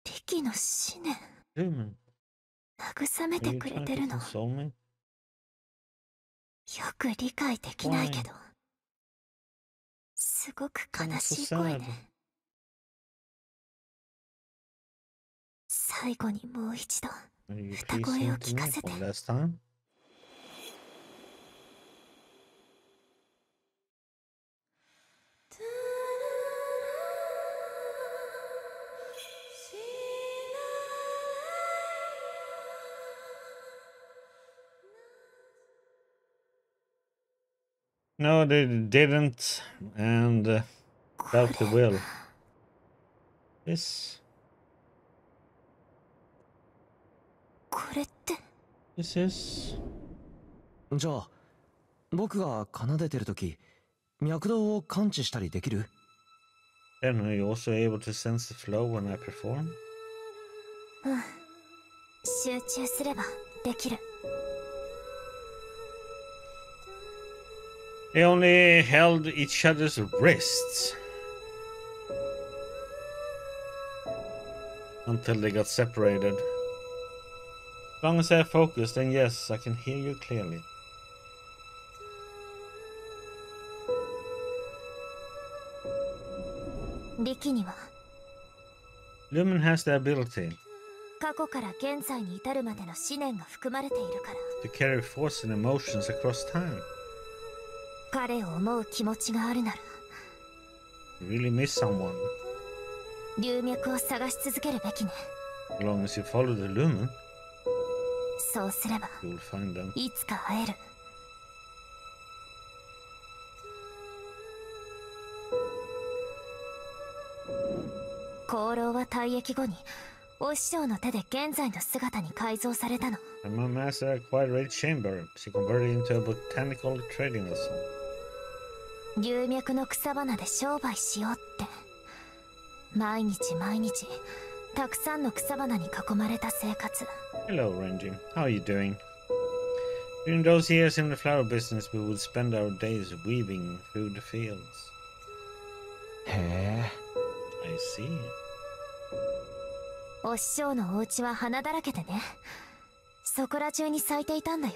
リキの思念、 Lumen, 慰め are て you くれ trying て to るの。よ console me? く理解できないけど、すごく悲しい声ね。最後にもう一度 Will you 歌 please 声 sing を to 聞 me かせて。 one last time? No, they didn't, and felt the will. This これって is じゃあ僕が奏でてる時脈動を感知したりできる？ Then are you also able to sense the flow when I perform? うん、集中すればできる。 They only held each other's wrists until they got separated. As long as I focus, then yes, I can hear you clearly. リキには Lumen has the ability 過去から現在に至るまでの思念が含まれているから、 to carry force and emotions across time. 彼を思う気持ちがあるなら You really miss someone. 流脈を探し続けるべきね。 As long as you follow the lumen, そうすれば you'll find them. いつか会える。功労は退役後にお師匠の手で現在の姿に改造されたの。And my master acquired Red Chamber. She converted into a botanical trading vessel. 龍脈の草花で商売しようって。毎日毎日たくさんの草花に囲まれた生活。 Hello, Renjin. How are you doing? During those years in the flower business, we would spend our days weaving through the fields. へえ。 I see. お師匠のお家は花だらけでね。そこら中に咲いていたんだよ。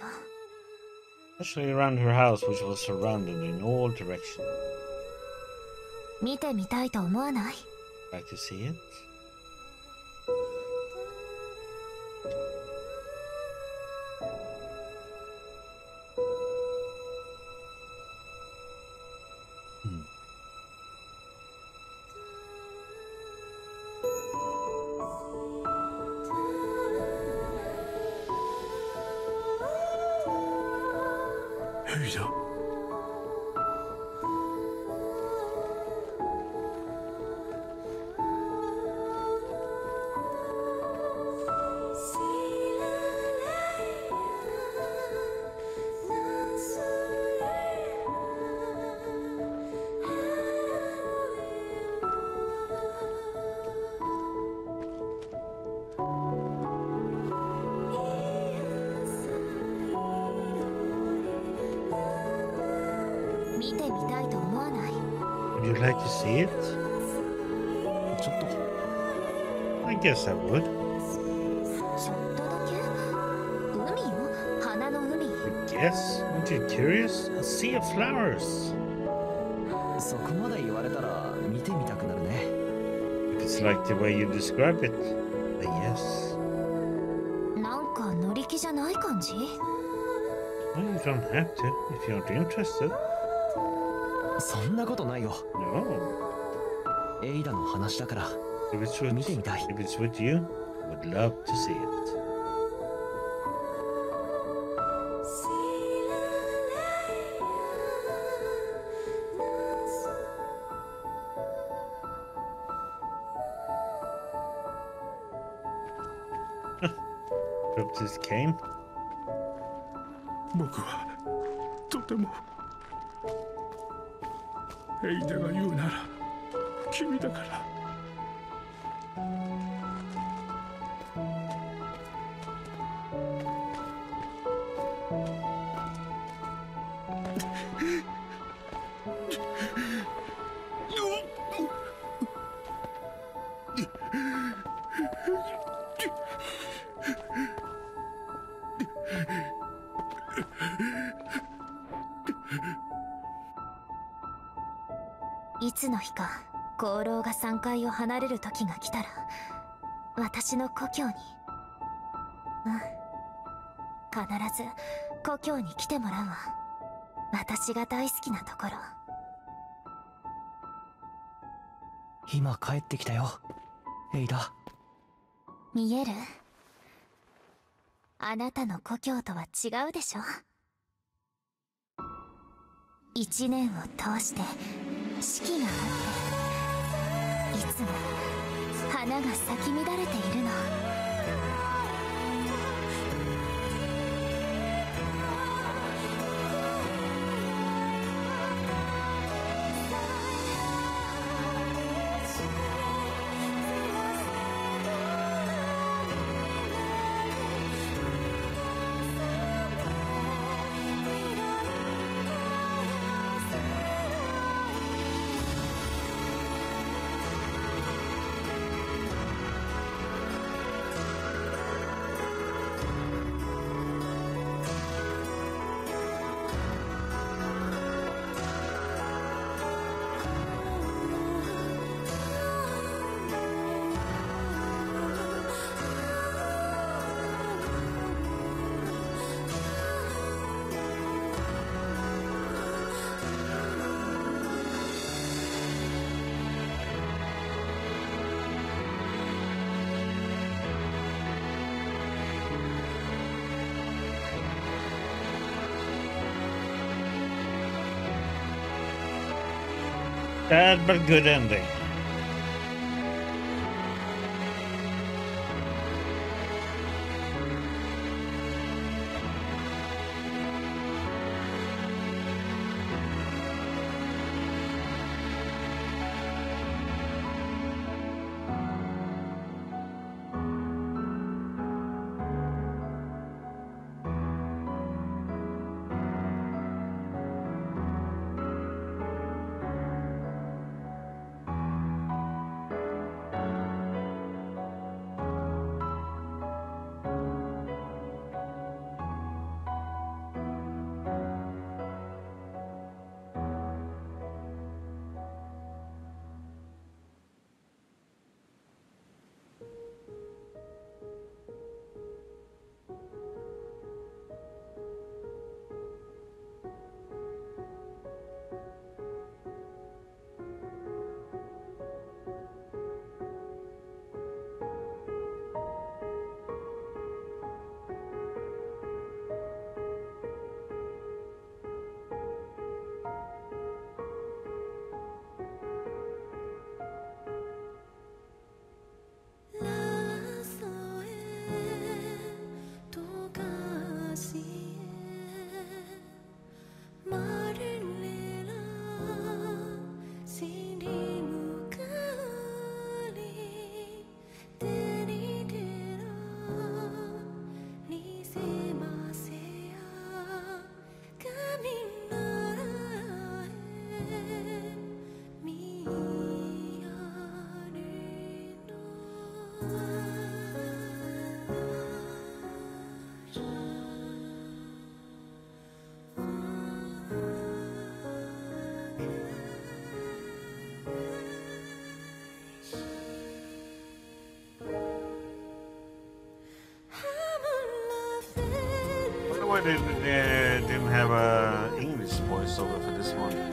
Especially around her house, which was surrounded in all directions. 見てみたいと思わない？ Like to see it? Ada. 見てみたいと思わない？ Would you like to see it? ちょっと。 I guess I would. ちょっとだけ？海よ、花の海。 Yes? Aren't you curious? A sea of flowers. そこまで言われたら見てみたくなるね。 If it's like the way you describe it, then yes. なんか乗り気じゃない感じ？ Well, you don't have to if you're not interested. そんなことないよ。 No. エイダの話だから If it's 見て with, みたい。 if it's with you, I would love to see it. Dropped his cane. 僕はとてもエイダが言うなら君だから。いつの日か功労が山界を離れる時が来たら私の故郷に、必ず故郷に来てもらうわ。私が大好きなところ。今帰ってきたよ、エイダ。見える？あなたの故郷とは違うでしょ。一年を通して四季があって、いつも花が咲き乱れているの。Bad but good ending. why they didn't have a English voiceover for this one.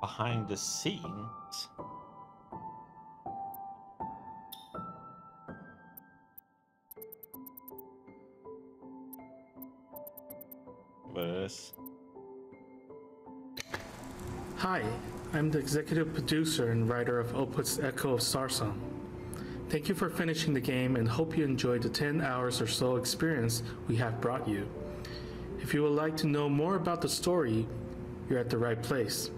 Behind the scenes. Hi, I'm the executive producer and writer of OPUS Echo of Starsong. Thank you for finishing the game and hope you enjoyed the 10 hours or so experience we have brought you. If you would like to know more about the story, you're at the right place.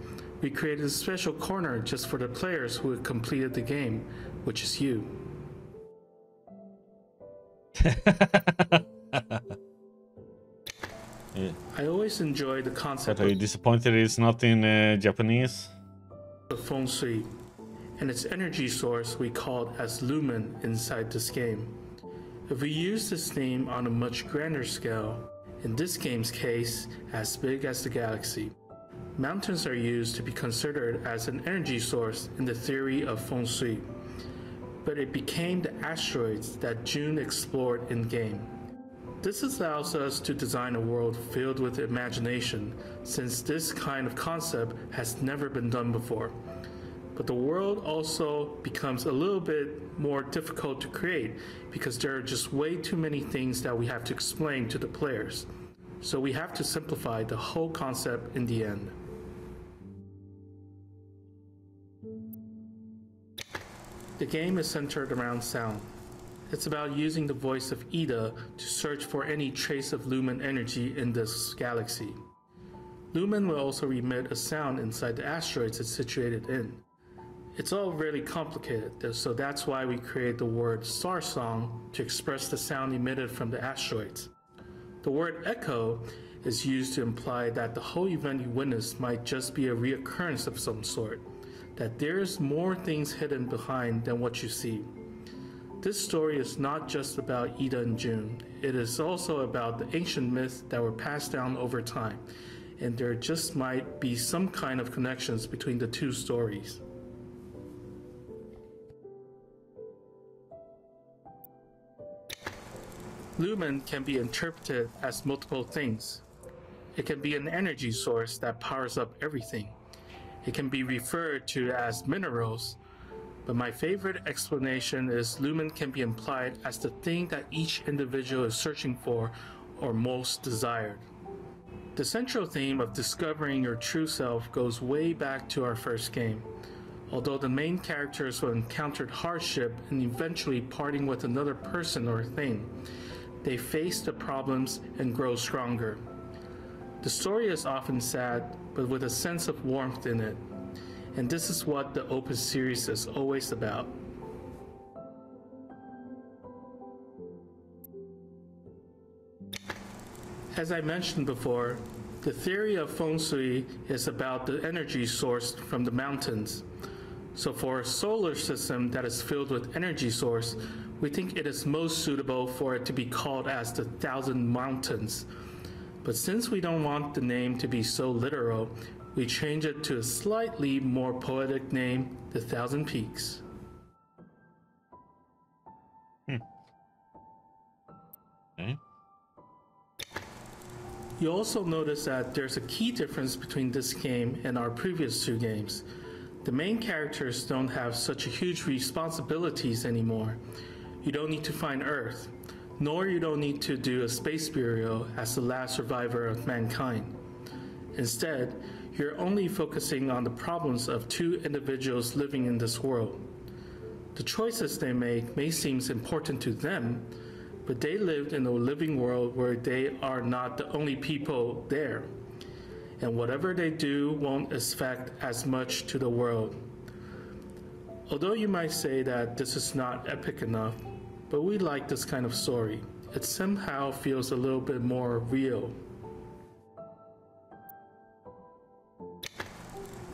We created a special corner just for the players who have completed the game, which is you. Yeah. I always enjoy the concept. But are you disappointed it's not in Japanese? The feng shui and its energy source we called as lumen inside this game. If we use this name on a much grander scale, in this game's case, as big as the galaxy, mountains are used to be considered as an energy source in the theory of feng shui, but it became the asteroids that June explored in-game. This allows us to design a world filled with imagination, since this kind of concept has never been done before. But the world also becomes a little bit more difficult to create because there are just way too many things that we have to explain to the players. So we have to simplify the whole concept in the end. The game is centered around sound. It's about using the voice of Ida to search for any trace of lumen energy in this galaxy. Lumen will also emit a sound inside the asteroids it's situated in. It's all really complicated, so that's why we create the word Starsong to express the sound emitted from the asteroids. The word echo is used to imply that the whole event you witness might just be a reoccurrence of some sort, that there's more things hidden behind than what you see. This story is not just about Ida and June, it is also about the ancient myths that were passed down over time, and there just might be some kind of connections between the two stories. Lumen can be interpreted as multiple things. It can be an energy source that powers up everything. It can be referred to as minerals, but my favorite explanation is lumen can be implied as the thing that each individual is searching for or most desired. The central theme of discovering your true self goes way back to our first game. Although the main characters will encounter hardship and eventually parting with another person or thing, they face the problems and grow stronger. The story is often sad, but with a sense of warmth in it. And this is what the OPUS series is always about. As I mentioned before, the theory of feng shui is about the energy sourced from the mountains. So for a solar system that is filled with energy source, we think it is most suitable for it to be called as the 1,000 Mountains. But since we don't want the name to be so literal, we change it to a slightly more poetic name, the 1,000 Peaks. Okay. You also notice that there's a key difference between this game and our previous two games. The main characters don't have such huge responsibilities anymore. You don't need to find Earth, nor you don't need to do a space burial as the last survivor of mankind. Instead, you're only focusing on the problems of two individuals living in this world. The choices they make may seem important to them, but they lived in a living world where they are not the only people there, and whatever they do won't affect as much to the world. Although you might say that this is not epic enough, but we like this kind of story. It somehow feels a little bit more real.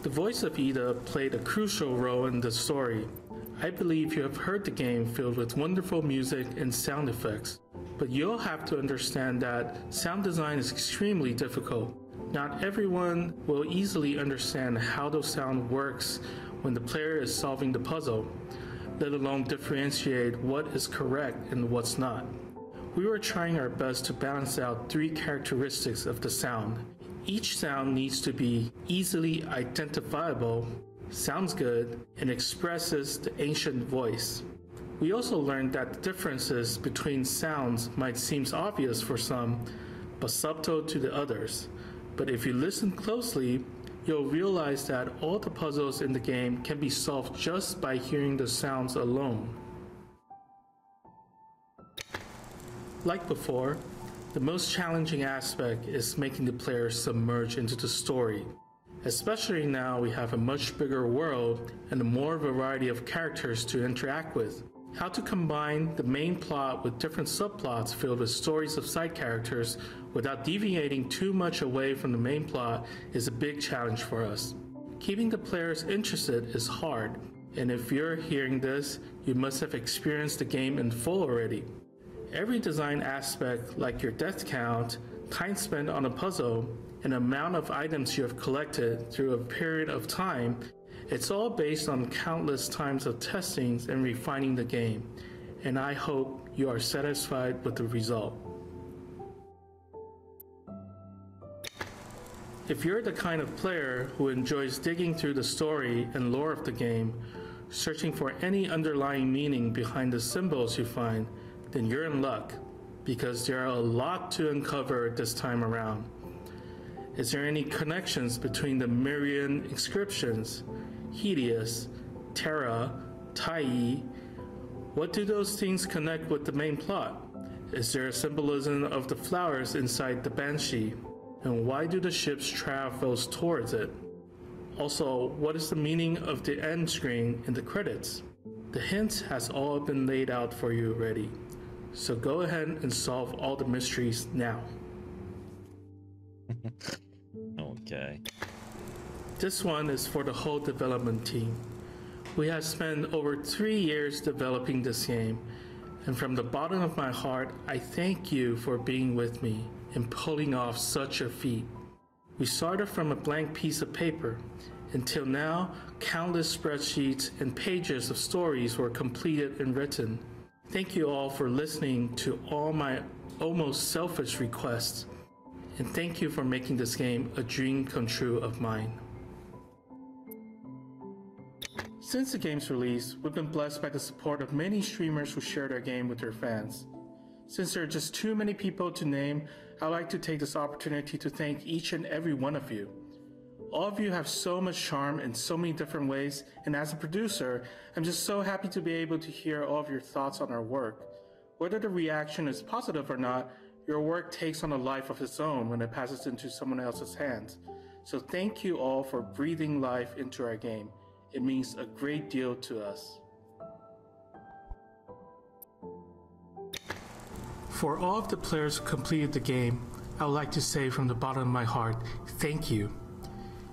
The voice of Ida played a crucial role in the story. I believe you have heard the game filled with wonderful music and sound effects, but you'll have to understand that sound design is extremely difficult. Not everyone will easily understand how the sound works when the player is solving the puzzle, let alone differentiate what is correct and what's not. We were trying our best to balance out three characteristics of the sound. Each sound needs to be easily identifiable, sounds good, and expresses the ancient voice. We also learned that the differences between sounds might seem obvious for some, but subtle to the others. But if you listen closely, you'll realize that all the puzzles in the game can be solved just by hearing the sounds alone. Like before, the most challenging aspect is making the player submerge into the story. Especially now we have a much bigger world and a more variety of characters to interact with. How to combine the main plot with different subplots filled with stories of side characters without deviating too much away from the main plot is a big challenge for us. Keeping the players interested is hard, and if you're hearing this, you must have experienced the game in full already. Every design aspect, like your death count, time spent on a puzzle, and amount of items you have collected through a period of time, it's all based on countless times of testings and refining the game, and I hope you are satisfied with the result. If you're the kind of player who enjoys digging through the story and lore of the game, searching for any underlying meaning behind the symbols you find, then you're in luck, because there are a lot to uncover this time around. Is there any connections between the Mirian inscriptions, Helios, Terra, Tai, What do those things connect with the main plot? Is there a symbolism of the flowers inside the Banshee? And why do the ships travel towards it? Also, what is the meaning of the end screen in the credits? The hint has all been laid out for you already. So go ahead and solve all the mysteries now. Okay. This one is for the whole development team. We have spent over 3 years developing this game, and from the bottom of my heart, I thank you for being with me and pulling off such a feat. We started from a blank piece of paper. Until now, countless spreadsheets and pages of stories were completed and written. Thank you all for listening to all my almost selfish requests, and thank you for making this game a dream come true of mine. Since the game's release, we've been blessed by the support of many streamers who share their game with their fans. Since there are just too many people to name, I'd like to take this opportunity to thank each and every one of you. All of you have so much charm in so many different ways, and as a producer, I'm just so happy to be able to hear all of your thoughts on our work. Whether the reaction is positive or not, your work takes on a life of its own when it passes into someone else's hands. So thank you all for breathing life into our game. It means a great deal to us. For all of the players who completed the game, I would like to say from the bottom of my heart, thank you.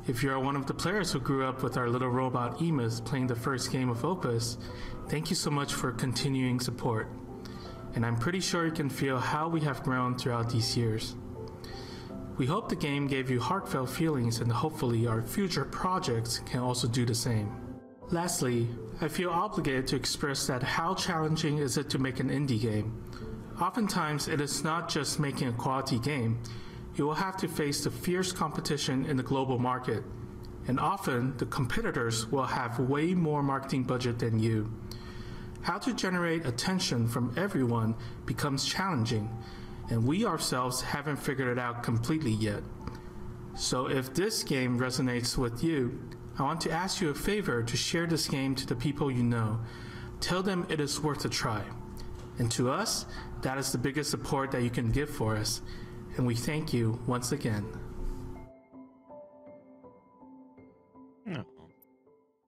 If you are one of the players who grew up with our little robot Emus playing the first game of Opus, thank you so much for continuing support. And I'm pretty sure you can feel how we have grown throughout these years. We hope the game gave you heartfelt feelings, and hopefully our future projects can also do the same. Lastly, I feel obligated to express that how challenging is it to make an indie game. Oftentimes it is not just making a quality game. You will have to face the fierce competition in the global market, and often the competitors will have way more marketing budget than you. How to generate attention from everyone becomes challenging, and we ourselves haven't figured it out completely yet. So if this game resonates with you, I want to ask you a favor to share this game to the people you know. Tell them it is worth a try. And to us, that is the biggest support that you can give for us. And we thank you once again.